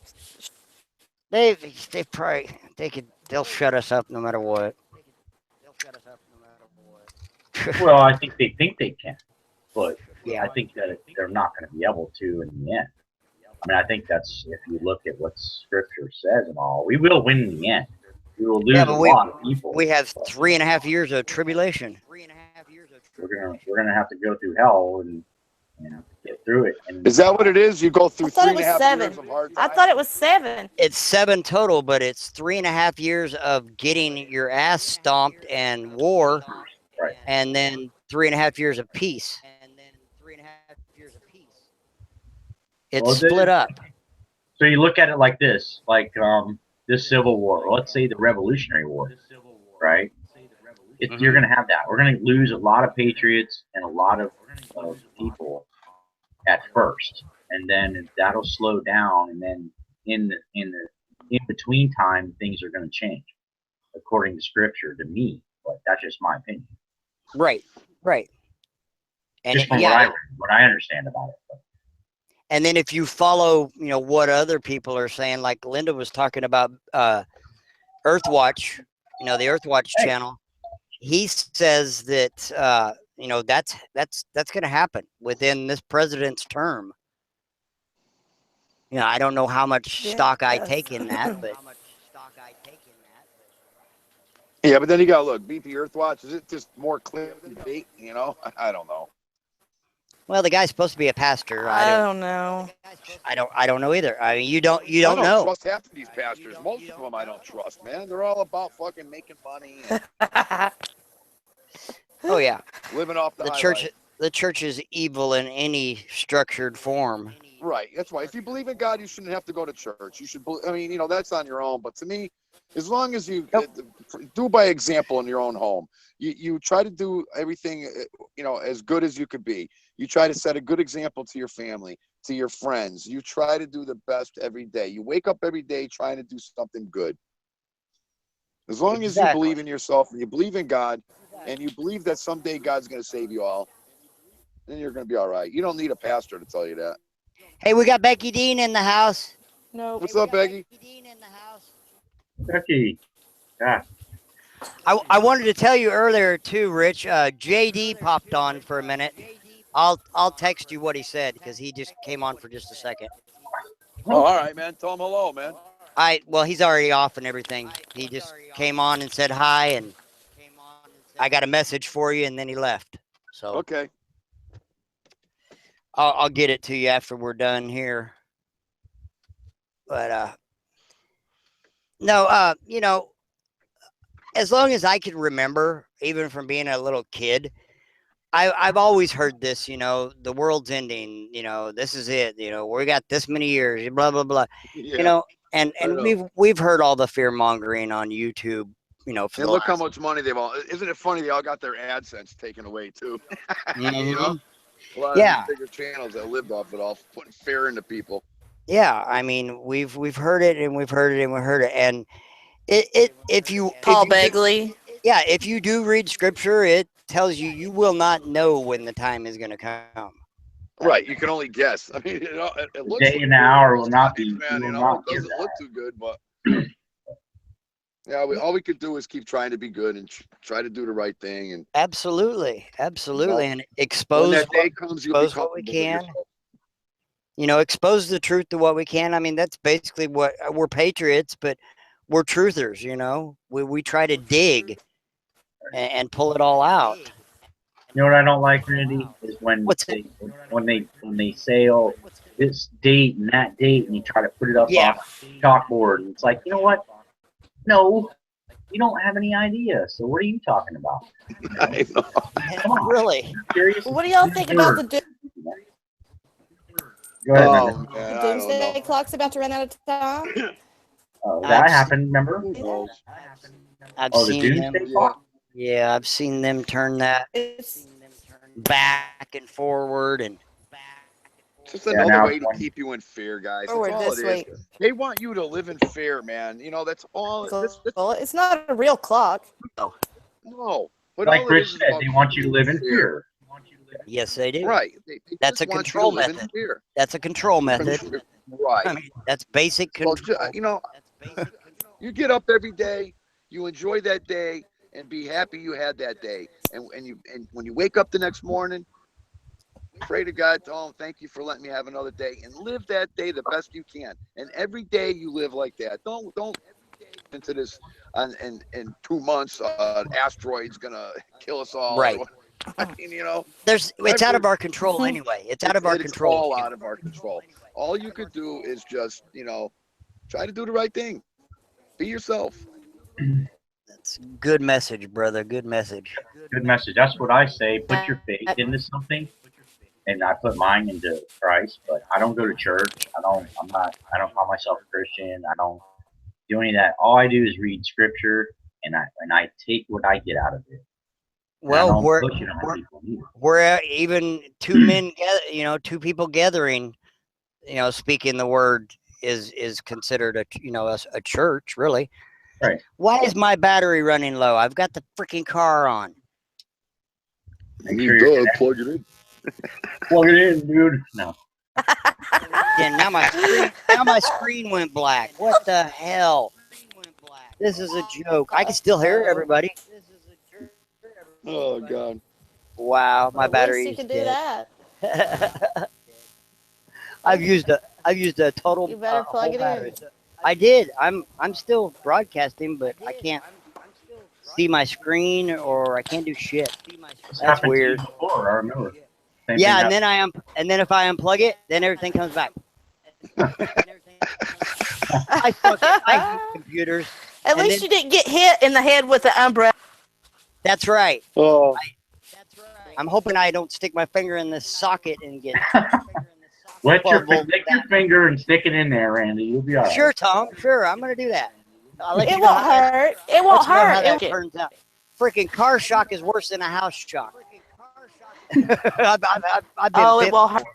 They'll shut us up no matter what. Well, I think they can, but I think that they're not going to be able to in the end. I mean, I think that's, if you look at what Scripture says and all, we will win in the end. We will lose a lot of people. We have 3.5 years of tribulation. We're gonna have to go through hell and get through it. And is that what it is? You go through 3.5 years of hard I times? thought it was 7. It's 7 total, but it's 3.5 years of getting your ass stomped and war, Right. and then 3.5 years of peace. It's Well, split up. so you look at it like this, like this Civil War. Let's say the Revolutionary War, right? You're going to have that. We're going to lose a lot of patriots and a lot of people at first, and then that'll slow down, and then in between time, things are going to change according to Scripture. To me, but that's just my opinion. Right. And Just from what I understand about it. But. And then if you follow, what other people are saying, like Linda was talking about Earthwatch, the Earthwatch channel, he says that that's going to happen within this president's term. I don't know how much stock I take in that, but yeah, but then you got to look. BP Earthwatch, is it just more clickbait? I don't know. Well, the guy's supposed to be a pastor. I don't know. I don't know either. I mean, you don't I don't know. trust half of these pastors. Most of them I don't trust, man. They're all about fucking making money and Oh yeah, living off the church. The church is evil in any structured form. Right. That's why. If you believe in God, you shouldn't have to go to church. You should. That's on your own. But to me, as long as you do by example in your own home, you try to do everything, as good as you could be. You try to set a good example to your family, to your friends. You try to do the best every day. You wake up every day trying to do something good. As long as you believe in yourself and you believe in God and you believe that someday God's going to save you all, then you're going to be all right. You don't need a pastor to tell you that. Hey, we got Becky Dean in the house. No. What's up, Becky? Becky. Yeah. I wanted to tell you earlier too, Rich. JD popped on for a minute. I'll text you what he said because he just came on for just a second. Oh, all right, man. Tell him hello, man. Well, he's already off and everything. He just came on and said hi, and I got a message for you, and then he left. So okay, I'll get it to you after we're done here. But no, as long as I can remember, even from being a little kid, I've always heard this, the world's ending, this is it, we got this many years, blah, blah, blah, yeah. And we've heard all the fear mongering on YouTube, for and look how much money they've all. Isn't it funny? They all got their AdSense taken away too. Mm-hmm. A lot of these bigger channels that lived off it all, putting fear into people. Yeah, I mean, we've heard it and we've heard it and we've heard it, and if you Begley. If you do read Scripture, it tells you will not know when the time is going to come. Right, you can only guess. I mean, it looks. Day and hour will not be. Man, it doesn't look too good, but yeah, all we could do is keep trying to be good and try to do the right thing. And absolutely, and expose when that day comes, expose what we can. Expose the truth to what we can. I mean, that's basically what we're patriots, but we're truthers. We try to dig and pull it all out. You know what I don't like, Randy, is when they say, "Oh, this date and that date," and you try to put it up on chalkboard, and it's like, you know what? No, you don't have any idea. So what are you talking about? I know. Come on, really? What do y'all think about the doomsday clock's about to run out of time? That happened, remember? I've seen them. Yeah, I've seen them turn that back and forward and. Just another way to keep you in fear, guys. Forward that's all this it is. They want you to live in fear, man. That's all. It's not a real clock. No. But like Rich said, they want you to live in fear. Yes, they do. Right. That's a control method. That's a control method. Right. I mean, that's basic control. Well, you get up every day, you enjoy that day, and be happy you had that day. And when you wake up the next morning, pray to God, tell him thank you for letting me have another day, and live that day the best you can. And every day you live like that. Don't into this. In 2 months, asteroid's gonna kill us all. Right. I mean, it's out of our control anyway. It's out of our control. It's all out of our control. All you could do is just, try to do the right thing. Be yourself. Good message, brother. Good message. Good message. That's what I say. Put your faith into something, and I put mine into Christ. But I don't go to church. I don't call myself a Christian. I don't do any of that. All I do is read scripture, and I take what I get out of it. Well, we're even two men, two people gathering, speaking the word is considered a church, really. Right. Why is my battery running low? I've got the freaking car on. You go plug it in. Plug it in, dude. No. And now my screen went black. What the hell? This is a joke. I can still hear everybody. Oh God. Wow, my battery. You can do that. I've used a total. You better plug it in. I did. I'm still broadcasting, but I can't see my screen or I can't do shit. That's weird. Before, I remember. Yeah, and then if I unplug it, then everything comes back. I hate computers. At least you didn't get hit in the head with the umbrella. That's right. Oh. I'm hoping I don't stick my finger in this socket and get. Lick your finger and stick it in there, Randy. You'll be all right. Sure, Tom. Sure, I'm gonna do that. It won't hurt. It won't hurt. How that turns out. Freaking car shock is worse than a house shock. I've been it won't hurt.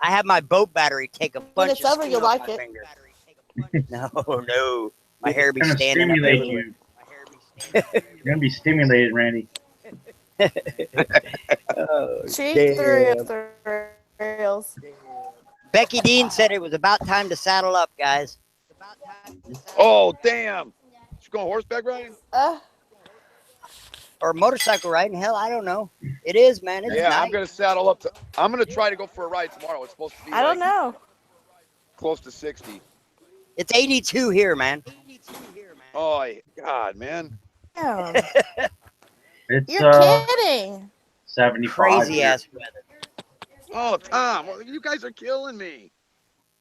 I have my boat battery take a bunch. When it's over, you'll like it. No. My hair be standing up. You. You're gonna be stimulated, Randy. She threw thrills. Becky Dean said it was about time to saddle up, guys. Oh, damn. She's going horseback riding? Or motorcycle riding. Hell, I don't know. It is, man. It's night. I'm going to saddle up. I'm going to try to go for a ride tomorrow. It's supposed to be I don't know. Close to 60. It's 82 here, man. Oh, God, man. Damn. It's, You're kidding. 75. Crazy ass weather. Oh, Tom, you guys are killing me.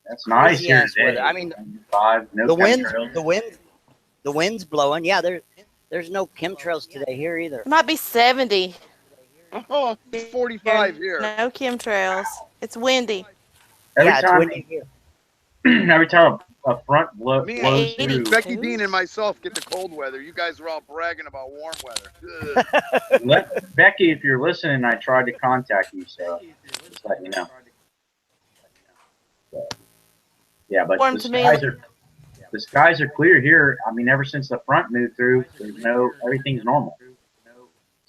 That's nice here today. I mean, the wind's blowing. Yeah, there's no chemtrails today here either. It might be 70. Oh, it's 45 here. No chemtrails. It's windy. It's windy here. Every time a front blows through. Becky Dean and myself get the cold weather. You guys are all bragging about warm weather. Becky, if you're listening, I tried to contact you, so just let you know. So, yeah, but the skies are clear here. I mean, ever since the front moved through, everything's normal.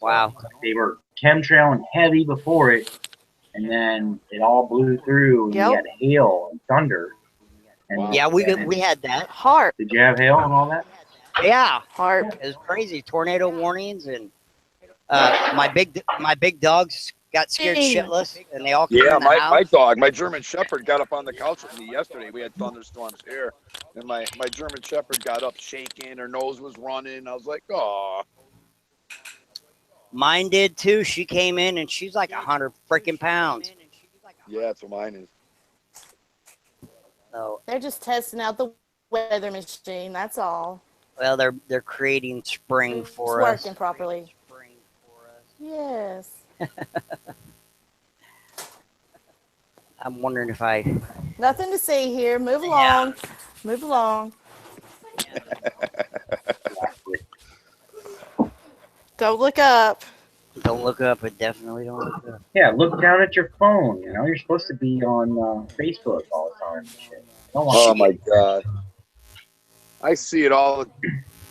Wow. They were chemtrailing heavy before it, and then it all blew through, and we had hail and thunder. And, yeah, we had that. Hard. Did you have hail and all that? Yeah. Hard. It was crazy. Tornado warnings, and my big dogs got scared shitless, and they all came in the house. My dog, my German Shepherd, got up on the couch with me yesterday. We had thunderstorms here, and my German Shepherd got up shaking. Her nose was running. I was like, oh. Mine did too. She came in, and she's like 100 freaking pounds. Yeah, that's what mine is. So, they're just testing out the weather machine. That's all. Well, they're creating spring for us. It's working properly. Yes. I'm wondering if Nothing to see here. Move along. Yeah. Move along. Don't look up. Don't look up. But definitely don't look up. Yeah, look down at your phone. You know, you're supposed to be on Facebook all the time and shit. Oh my God. I see it all the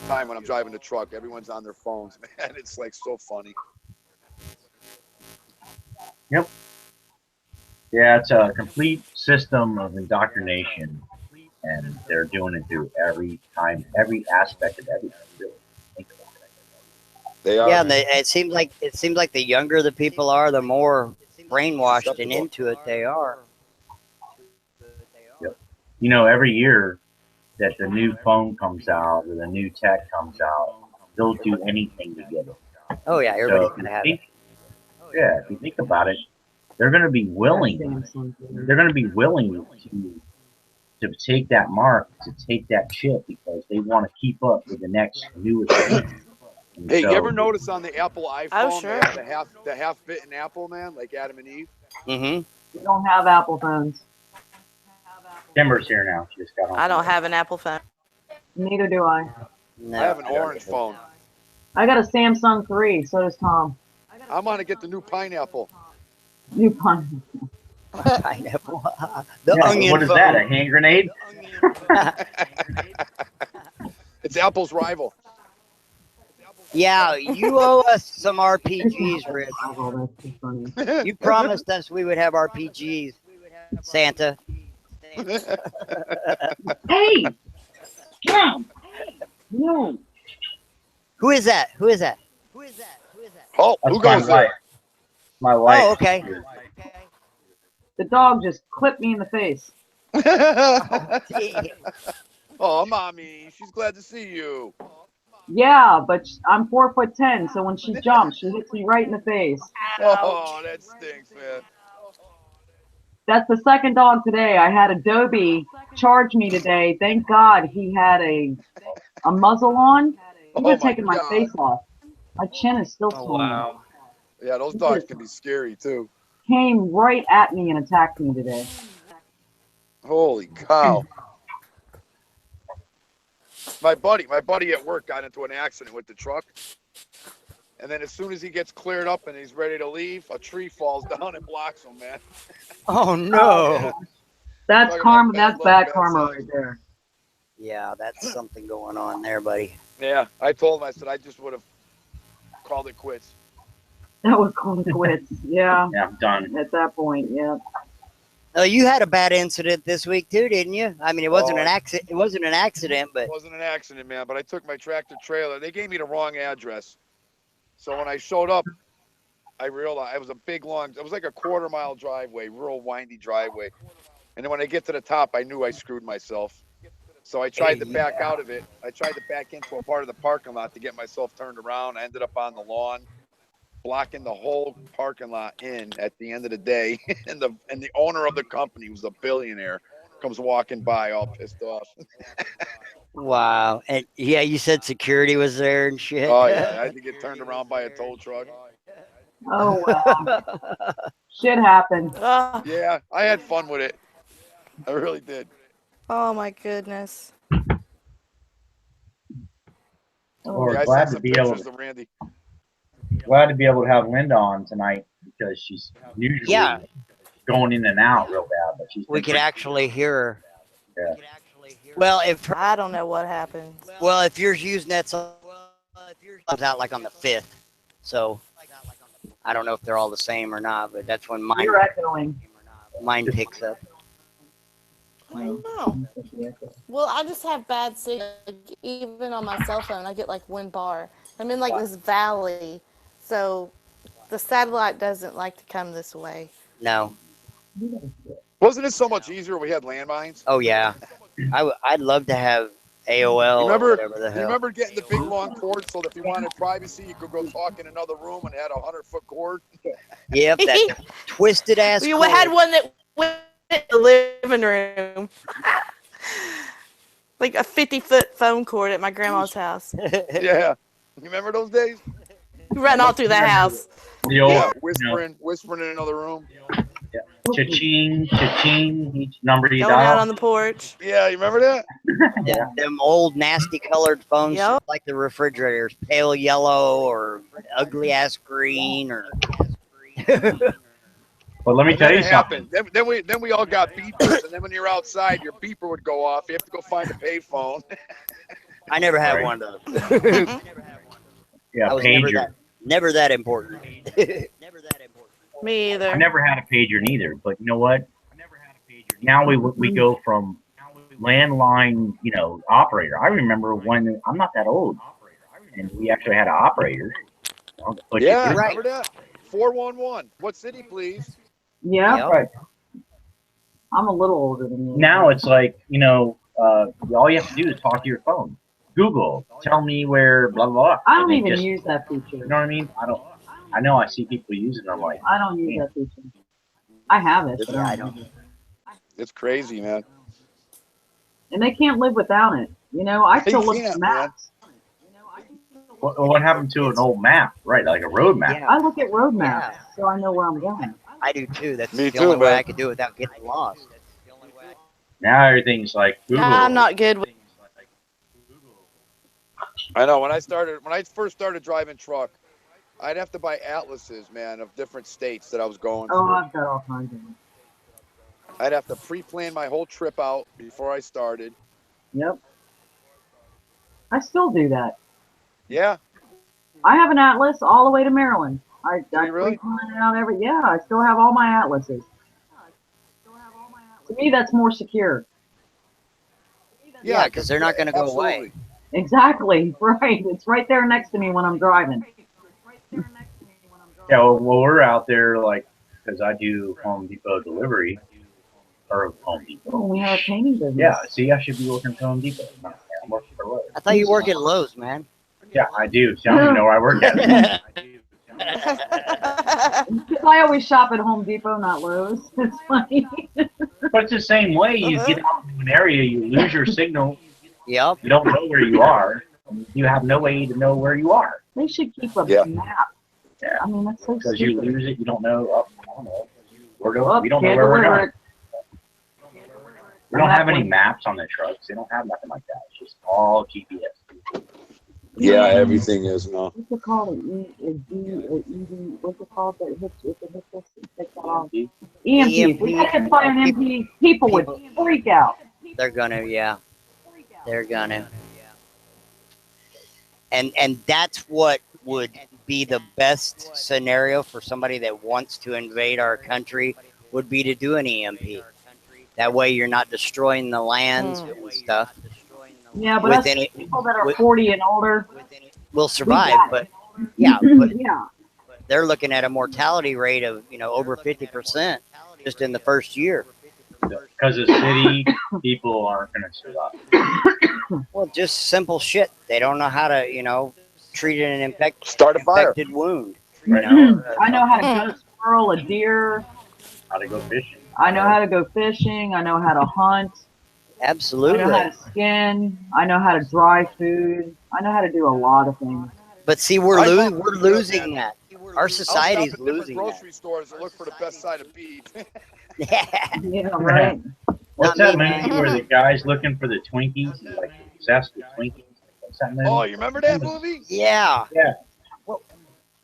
time when I'm driving the truck. Everyone's on their phones, man. It's like so funny. Yep. Yeah, it's a complete system of indoctrination, and they're doing it through every aspect of everything. Really. Think about it. They are. Yeah, and it seems like the younger the people are, the more brainwashed and into it they are. Yep. You know, every year that the new phone comes out or the new tech comes out, they'll do anything to get it. Oh yeah, everybody's gonna have it. Yeah, if you think about it, they're going to be willing. They're going to be willing to take that mark, to take that chip, because they want to keep up with the next newest thing. And Hey, so, you ever notice on the Apple iPhone sure. they have the half-bitten Apple, man, like Adam and Eve? Mm-hmm. We don't have Apple phones. Timber's here now. She just got home. I don't have an Apple phone. Neither do I. No, I have an orange phone. I got a Samsung 3. So does Tom. I'm gonna get the new pineapple. New pun. pineapple. The Yeah, onion. what is phone. that? A hand grenade? It's Apple's rival. Yeah, you owe us some RPGs, Rich. Oh, that's too funny. You promised us we would have RPGs, Santa. Hey! Tom! No. Who is that? Who is that? Who is that? Who is that? Oh, That's who goes my wife. there? My wife. Oh, okay. The dog just clipped me in the face. Oh, mommy, she's glad to see you. Yeah, but I'm 4'10", so when she jumps, she hits me right in the face. Oh, that stinks, man. That's the second dog today. I had Adobe charge me today. Thank God he had a muzzle on. He would have taken my face off. My chin is still Oh, swollen. wow. Yeah, those dogs can be scary too. Came right at me and attacked me today. Holy cow. My buddy at work got into an accident with the truck. And then as soon as he gets cleared up and he's ready to leave, a tree falls down and blocks him, man. Oh, no. That's Talking karma. about bad That's luck, bad bad karma signs. right there. Yeah, that's something going on there, buddy. Yeah, I told him, I said, I just would have called it quits. That was called quits. Yeah. Yeah, I'm done. At that point, yeah. Oh, you had a bad incident this week too, didn't you? I mean, it wasn't an Oh. accident. It wasn't an accident, but It wasn't an accident, man, but I took my tractor trailer. They gave me the wrong address. So when I showed up, I realized it was a big, long, it was like a quarter-mile driveway, real windy driveway. And then when I get to the top, I knew I screwed myself. So I tried to back out of it. I tried to back into a part of the parking lot to get myself turned around. I ended up on the lawn, blocking the whole parking lot in at the end of the day. and the owner of the company, who's a billionaire, comes walking by all pissed off. wow. And yeah, you said security was there and shit. Oh, yeah. I had to get turned around by a tow truck. Oh, well. Shit happened. Oh, Yeah, I had fun with it. I really did. oh my goodness. We're Yeah, I glad sent to some be able pictures to Randy. to have Linda on tonight, because she's usually Yeah. going in and out real bad, but she's We been could actually hear her. Yeah. Well, if her, I don't know what happened. well, if yours Usenet comes out like on the 5th, so I don't know if they're all the same or not, but that's when You're echoing. mine picks up. I don't know. Well, I just have bad signal. Like, even on my cell phone, I get like 1 bar. I'm in like this valley, so the satellite doesn't like to come this way. No. Wasn't it so much easier when we had landmines? Oh yeah. I'd love to have AOL You remember, or whatever the you hell. remember getting the big long cord so that if you wanted privacy, you could go talk in another room and had a 100-foot cord? Yep, that twisted ass. We cord. had one that went in the living room. Like a 50-foot phone cord at my grandma's house. Yeah. You remember those days? Run all through the house. the old, Yeah, whispering in another room. cha-ching, cha-ching, each number you Going out dial. on the porch. Yeah, you remember that? Them old nasty colored phones, Yep. like the refrigerators, pale yellow or ugly ass green or. But let me And tell then you it something. happened. Then we all got beepers, and then when you're outside, your beeper would go off. You have to go find a payphone. I never had Right. one of those. Yeah, I was pager. never that important. Never that important. Me I either. never had a pager neither, but you know what? Now we go from landline, operator. I remember when, I'm not that old, and we actually had an operator. But Yeah, You're right. remember that? 411. What city, please? Yeah. Yep. Right. I'm a little older than you. Now it's like, all you have to do is talk to your phone. Google, tell me where, blah, blah, blah. I don't And it even just, use that feature. you know what I mean? I know I see people using them like, I don't use that feature. I have it, but Yeah, I I don't. don't use it. It's crazy, man. and they can't live without it. You know, I still look at can't, maps. What happened to an old map, right? Like a road map. Yeah, I look at road maps so I know where I'm going. I do too. That's Me the too, only way man. I could do it without getting lost. Now everything's like Google. I'm not good with. I know. When I first started driving truck, I'd have to buy atlases, man, of different states that I was going Oh, through. I've got all kinds of them. I'd have to pre-plan my whole trip out before I started. Yep. I still do that. Yeah. I have an atlas all the way to Maryland. I you really? pre-plan it out I still have all my atlases. To me, that's more secure. Yeah, because they're not going to go away. Exactly. Right. It's right there next to me when I'm driving. Yeah, well, we're out there, like, because I do Home Depot delivery, or Home Depot. Oh, we have a painting business. Yeah, see, I should be working for Home Depot. No, I'm working for Lowe's. I thought you work at Lowe's, man. Yeah, I do. See, I don't even know where I work at. Because I always shop at Home Depot, not Lowe's. It's funny. But it's the same way. You get out in an area, you lose your signal. Yep. You don't know where you are. You have no way to know where you are. They should keep a map. Yeah. I mean, that's so Because stupid. you lose it, you don't know. Oh, I don't know. We don't know Can't where we're deliver going. it. We don't have any maps on the trucks. They don't have nothing like that. It's just all GPS. Yeah, everything is now. What's it called? What's it called that hits us and takes that off? EMP. If we had to find an EMP, people would freak out. They're gonna, yeah. They're gonna. And that's what would be the best scenario for somebody that wants to invade our country, would be to do an EMP. That way you're not destroying the lands and stuff. Yeah, but us people that are 40 and older will survive, but yeah, they're looking at a mortality rate of, over 50% just in the first year. Because the city people aren't going to survive. Well, just simple shit. They don't know how to, treat an infected wound. Right. I know how to gun a squirrel, a deer. How to go fishing. I know how to go fishing. I know how to hunt. Absolutely. I know how to skin. I know how to dry food. I know how to do a lot of things. But see, we're losing that. Our society's losing that. Grocery stores that look for the best side of beef. Yeah, right. What's that movie where the guy's looking for the Twinkies? He's like obsessed with Twinkies. What's that movie? Oh, you remember that movie? Yeah. Yeah.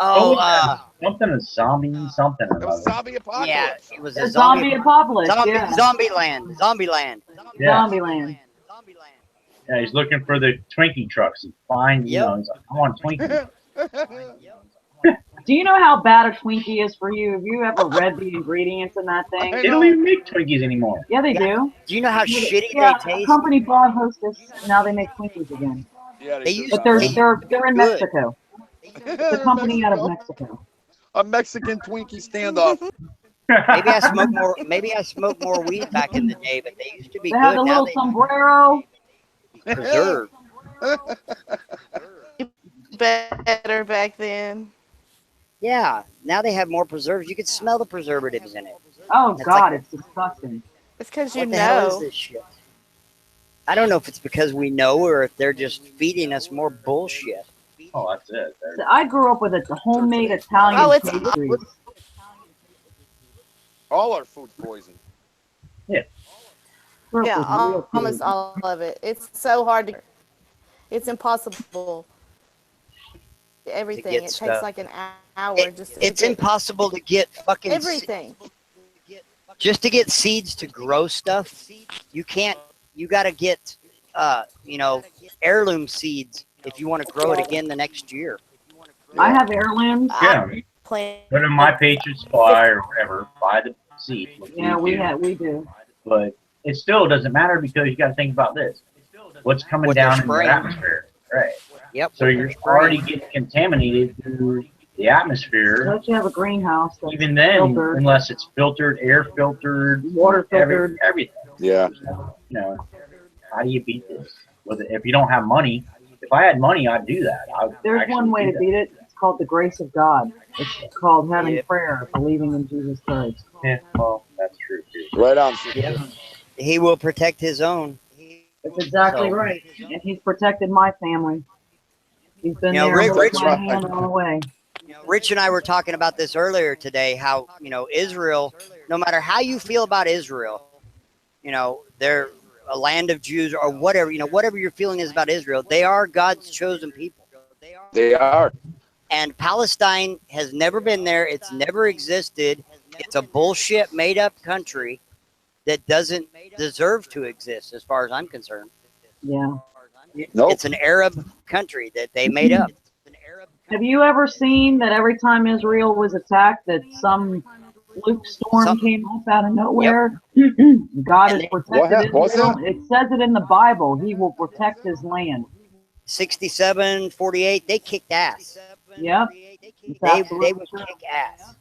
Something a zombie, something. It was Zombie Apocalypse. Yeah, it was a zombie apocalypse. Zombie land. Zombie land. Yeah. Zombie land. Yeah, he's looking for the Twinkie trucks. He finds, he's like, I want Twinkie. Do you know how bad a Twinkie is for you? Have you ever read the ingredients in that thing? They don't even make Twinkies anymore. Yeah, they do. Do you know how shitty Yeah, they taste? a company bought Hostess, and now they make Twinkies again. Yeah, but they're in Mexico. It's a company out of Mexico. A Mexican Twinkie standoff. Maybe I smoked more weed back in the day, but they used to be They good. have a little sombrero. Preserved. Better back then. Yeah, now they have more preserves. You can smell the preservatives in it. Oh God, it's disgusting. It's because you What the hell is know. this shit? I don't know if it's because we know or if they're just feeding us more bullshit. Oh, that's it. So I grew up with a homemade Italian pastries. All our food poison. Yeah, almost all of it. It's so hard to. It's impossible. Everything. It takes like an hour. It's impossible to get fucking everything. Just to get seeds to grow stuff, you can't. You got to get, heirloom seeds if you want to grow it again the next year. I have heirlooms. Yeah. Go to My Patriot Supply or whatever, buy the seeds. Yeah, we do. But it still doesn't matter because you got to think about this. What's coming down in the atmosphere, right? Yep. So you're already getting contaminated through the atmosphere. Don't you have a greenhouse? Even then, unless it's filtered, air filtered, water filtered, everything. Yeah. How do you beat this? If you don't have money, if I had money, I'd do that. There's one way to beat it. It's called the grace of God. It's called having prayer, believing in Jesus Christ. Yeah, well, that's true too. Right on. He will protect his own. exactly So, right. And he's protected my family. He's been you know, there Rick, holding my hand all the way. Rich and I were talking about this earlier today, how, you know, Israel, no matter how you feel about Israel, you know, they're a land of Jews or whatever, you know, whatever your feeling is about Israel, they are God's chosen people. They are. And Palestine has never been there. It's never existed. It's a bullshit made up country that doesn't deserve to exist as far as I'm concerned. Yeah. Nope. It's an Arab country that they made up. Have you ever seen that every time Israel was attacked, that some fluke storm came up out of nowhere? God has protected Israel. It says it in the Bible. He will protect his land. 67, 48, they kicked ass. Yep. They would kick ass.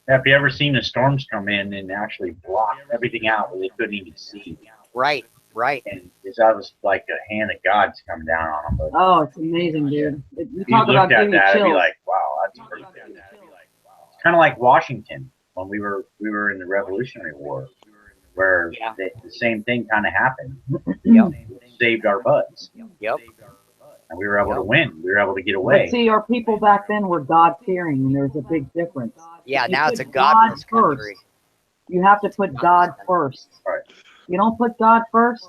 Have you ever seen the storms come in and actually block everything out where they couldn't even see? Right, right. And it's almost like a hand of God's come down on them. But oh, it's amazing, dude. You if talk you about looked at giving that, it'd be chills. like, wow, that's pretty good. It's kind of like Washington when we were in the Revolutionary War, where the same thing kind of happened. Yep. Saved our butts. Yep. And we were able to win. We were able to get away. But see, our people back then were God-fearing, and there's a big difference. Yeah, If you now put it's a godless God first, country. you have to put God first. Right. You don't put God first.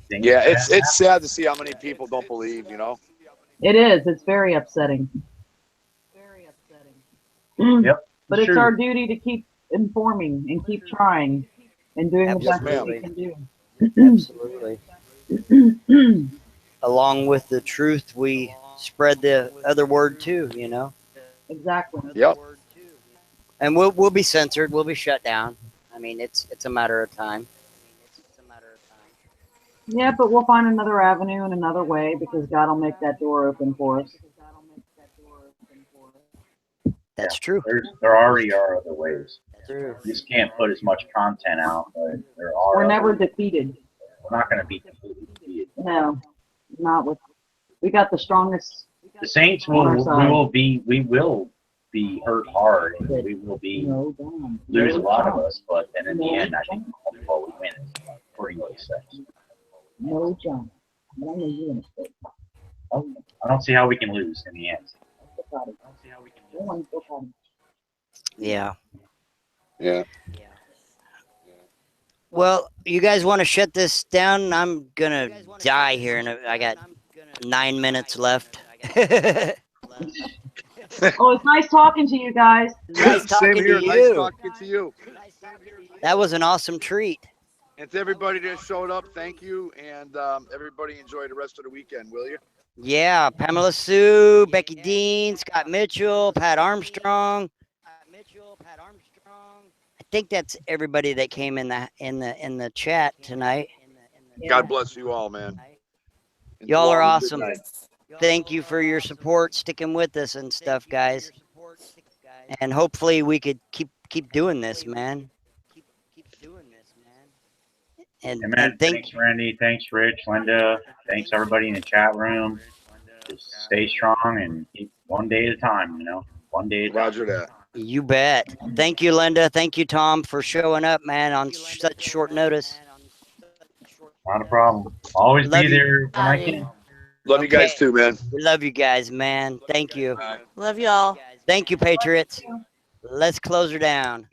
Yeah, it's sad to see how many people don't believe, you know. It is. It's very upsetting. Yep. But it's true. our duty to keep informing and keep trying and doing the best that we can do. Absolutely. Along with the truth, we spread the other word too, you know. Exactly. Yep. And we'll be censored. We'll be shut down. I mean, it's a matter of time. Yeah, but we'll find another avenue and another way because God will make that door open for us. That's true. There already are other ways. True. You just can't put as much content out, but there are. We're never defeated. We're not going to be completely defeated. No, not with. We got the strongest. The Saints will be hurt hard. And we will lose a lot of us, but then in the end, I think what we win is pretty much safe. No, John. I don't see how we can lose in the end. Yeah. Yeah. Well, you guys want to shut this down? I'm gonna die here, and I got 9 minutes left. Oh, it's nice talking to you guys. Nice talking Same here. to Nice you. talking to you. That was an awesome treat. And to everybody that showed up, thank you. And everybody enjoy the rest of the weekend, will you? Yeah, Pamela Sue, Becky Dean, Scott Mitchell, Pat Armstrong. I think that's everybody that came in the chat tonight. God bless you all, man. Y'all are awesome. Thank you for your support, sticking with us and stuff, guys. And hopefully we could keep doing this, man. And thanks, Randy. Thanks, Rich, Linda. Thanks, everybody in the chat room. Just stay strong and keep one day at a time, you know. One day at a time. Roger that. You bet. Thank you, Linda. Thank you, Tom, for showing up, man, on such short notice. Not a problem. Always be there when I can. Love you guys too, man. We love you guys, man. Thank you. Love y'all. Thank you, Patriots. Let's close her down.